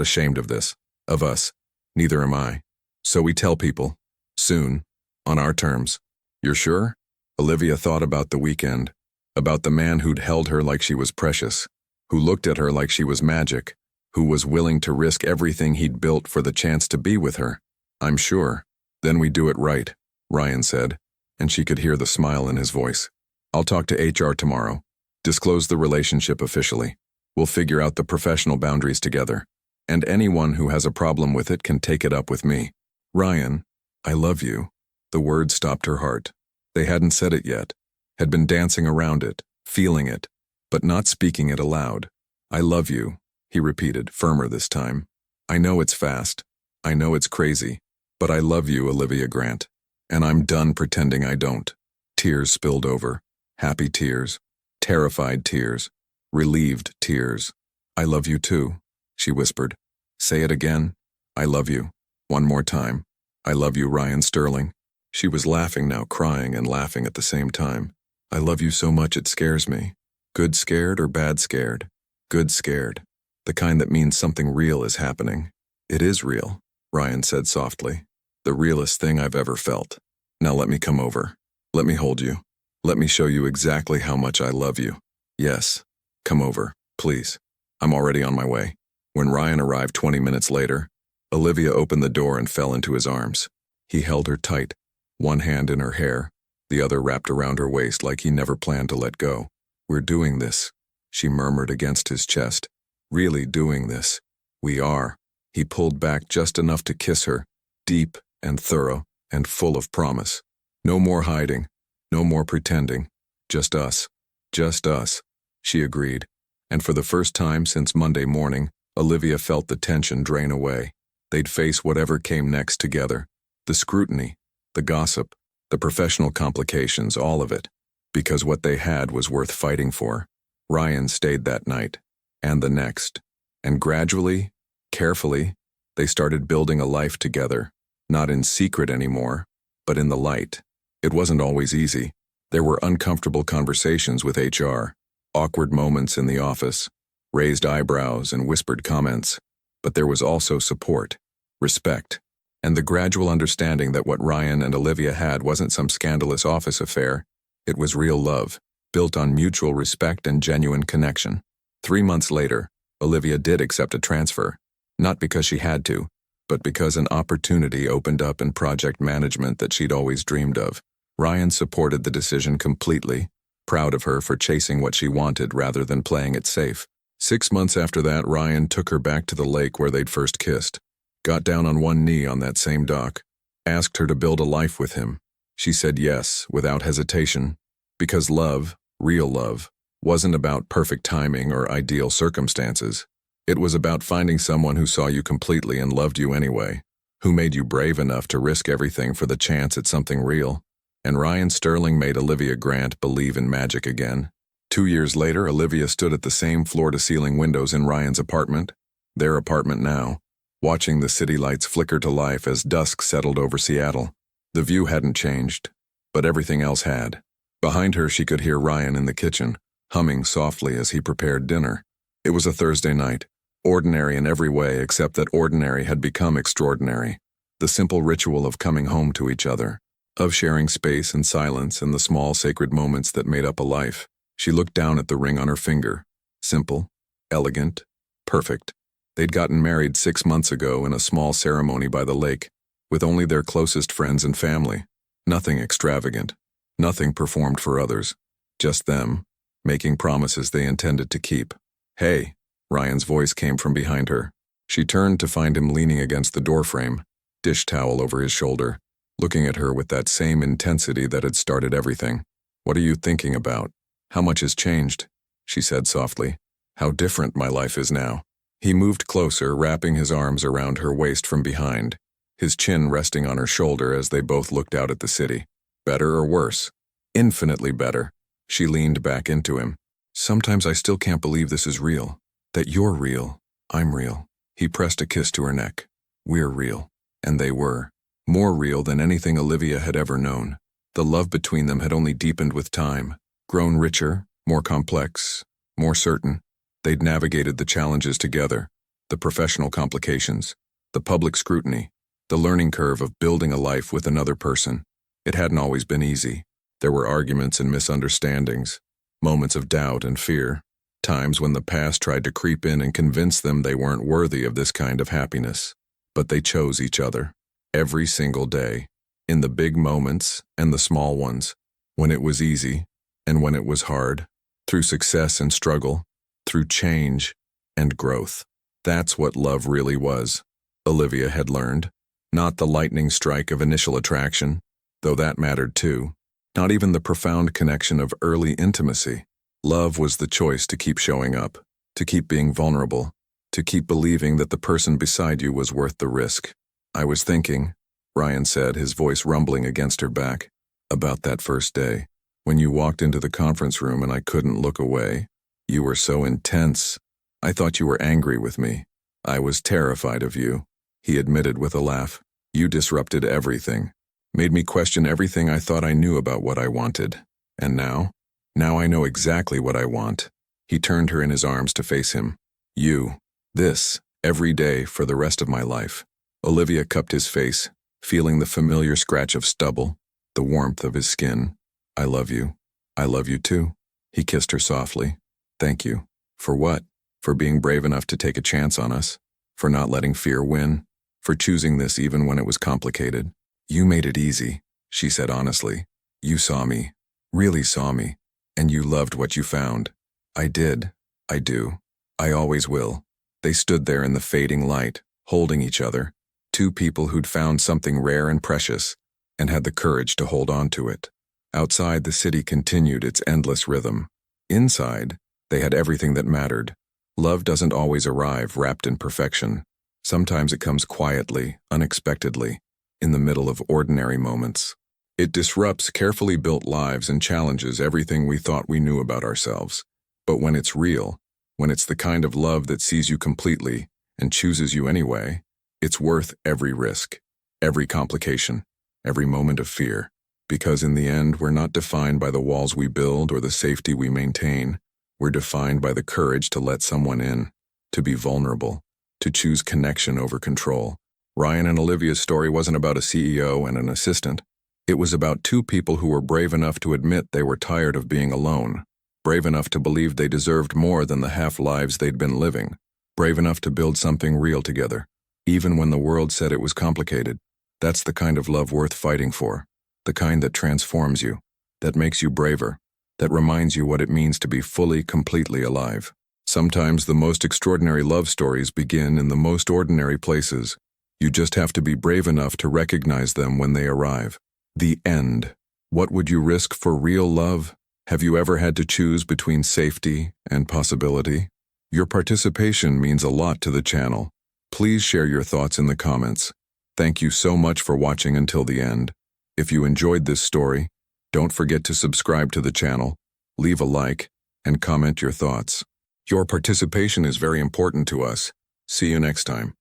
[SPEAKER 1] ashamed of this. Of us. Neither am I. So we tell people. Soon. On our terms. You're sure? Olivia thought about the weekend. About the man who'd held her like she was precious. Who looked at her like she was magic. Who was willing to risk everything he'd built for the chance to be with her. I'm sure. Then we do it right, Ryan said, and she could hear the smile in his voice. I'll talk to HR tomorrow. Disclose the relationship officially. We'll figure out the professional boundaries together. And anyone who has a problem with it can take it up with me. Ryan, I love you. The words stopped her heart. They hadn't said it yet. Had been dancing around it, feeling it, but not speaking it aloud. I love you, he repeated, firmer this time. I know it's fast. I know it's crazy. But I love you, Olivia Grant. And I'm done pretending I don't. Tears spilled over. Happy tears. Terrified tears. Relieved tears. I love you too, she whispered. Say it again. I love you. One more time. I love you, Ryan Sterling. She was laughing now, crying and laughing at the same time. I love you so much it scares me. Good scared or bad scared? Good scared. The kind that means something real is happening. It is real, Ryan said softly. The realest thing I've ever felt. Now let me come over. Let me hold you. Let me show you exactly how much I love you. Yes. Come over, please. I'm already on my way. When Ryan arrived 20 minutes later, Olivia opened the door and fell into his arms. He held her tight, one hand in her hair, the other wrapped around her waist like he never planned to let go. We're doing this, she murmured against his chest. Really doing this. We are. He pulled back just enough to kiss her, deep and thorough and full of promise. No more hiding, no more pretending. Just us. Just us, she agreed. And for the first time since Monday morning, Olivia felt the tension drain away. They'd face whatever came next together. The scrutiny, the gossip, the professional complications, all of it. Because what they had was worth fighting for. Ryan stayed that night. And the next. And gradually, carefully, they started building a life together. Not in secret anymore, but in the light. It wasn't always easy. There were uncomfortable conversations with HR, awkward moments in the office, raised eyebrows and whispered comments. But there was also support, respect, and the gradual understanding that what Ryan and Olivia had wasn't some scandalous office affair. It was real love, built on mutual respect and genuine connection. 3 months later, Olivia did accept a transfer, not because she had to, but because an opportunity opened up in project management that she'd always dreamed of. Ryan supported the decision completely, proud of her for chasing what she wanted rather than playing it safe. 6 months after that, Ryan took her back to the lake where they'd first kissed, got down on one knee on that same dock, asked her to build a life with him. She said yes, without hesitation, because love, real love, wasn't about perfect timing or ideal circumstances. It was about finding someone who saw you completely and loved you anyway, who made you brave enough to risk everything for the chance at something real. And Ryan Sterling made Olivia Grant believe in magic again. 2 years later, Olivia stood at the same floor-to-ceiling windows in Ryan's apartment, their apartment now, watching the city lights flicker to life as dusk settled over Seattle. The view hadn't changed, but everything else had. Behind her, she could hear Ryan in the kitchen, humming softly as he prepared dinner. It was a Thursday night, ordinary in every way except that ordinary had become extraordinary. The simple ritual of coming home to each other, of sharing space and silence and the small sacred moments that made up a life. She looked down at the ring on her finger. Simple, elegant, perfect. They'd gotten married 6 months ago in a small ceremony by the lake, with only their closest friends and family. Nothing extravagant, nothing performed for others. Just them, making promises they intended to keep. Hey, Ryan's voice came from behind her. She turned to find him leaning against the doorframe, dish towel over his shoulder, looking at her with that same intensity that had started everything. What are you thinking about? How much has changed? She said softly. How different my life is now. He moved closer, wrapping his arms around her waist from behind, his chin resting on her shoulder as they both looked out at the city. Better or worse? Infinitely better. She leaned back into him. Sometimes I still can't believe this is real. That you're real. I'm real. He pressed a kiss to her neck. We're real. And they were. More real than anything Olivia had ever known. The love between them had only deepened with time, grown richer, more complex, more certain. They'd navigated the challenges together, the professional complications, the public scrutiny, the learning curve of building a life with another person. It hadn't always been easy. There were arguments and misunderstandings, moments of doubt and fear, times when the past tried to creep in and convince them they weren't worthy of this kind of happiness. But they chose each other, every single day, in the big moments and the small ones, when it was easy and when it was hard, through success and struggle, through change and growth. That's what love really was, Olivia had learned. Not the lightning strike of initial attraction, though that mattered too. Not even the profound connection of early intimacy. Love was the choice to keep showing up, to keep being vulnerable, to keep believing that the person beside you was worth the risk. I was thinking, Ryan said, his voice rumbling against her back, about that first day, when you walked into the conference room and I couldn't look away. You were so intense. I thought you were angry with me. I was terrified of you, he admitted with a laugh. You disrupted everything, made me question everything I thought I knew about what I wanted. And now I know exactly what I want. He turned her in his arms to face him. You, this, every day for the rest of my life. Olivia cupped his face, feeling the familiar scratch of stubble, the warmth of his skin. I love you. I love you too. He kissed her softly. Thank you. For what? For being brave enough to take a chance on us. For not letting fear win. For choosing this even when it was complicated. You made it easy, she said honestly. You saw me. Really saw me. And you loved what you found. I did. I do. I always will. They stood there in the fading light, holding each other. Two people who'd found something rare and precious, and had the courage to hold on to it. Outside, the city continued its endless rhythm. Inside, they had everything that mattered. Love doesn't always arrive wrapped in perfection. Sometimes it comes quietly, unexpectedly, in the middle of ordinary moments. It disrupts carefully built lives and challenges everything we thought we knew about ourselves. But when it's real, when it's the kind of love that sees you completely and chooses you anyway, it's worth every risk, every complication, every moment of fear. Because in the end, we're not defined by the walls we build or the safety we maintain. We're defined by the courage to let someone in, to be vulnerable, to choose connection over control. Ryan and Olivia's story wasn't about a CEO and an assistant. It was about two people who were brave enough to admit they were tired of being alone, brave enough to believe they deserved more than the half-lives they'd been living, brave enough to build something real together, even when the world said it was complicated. That's the kind of love worth fighting for, the kind that transforms you, that makes you braver, that reminds you what it means to be fully, completely alive. Sometimes the most extraordinary love stories begin in the most ordinary places. You just have to be brave enough to recognize them when they arrive. The end. What would you risk for real love? Have you ever had to choose between safety and possibility? Your participation means a lot to the channel. Please share your thoughts in the comments. Thank you so much for watching until the end. If you enjoyed this story, don't forget to subscribe to the channel, leave a like, and comment your thoughts. Your participation is very important to us. See you next time.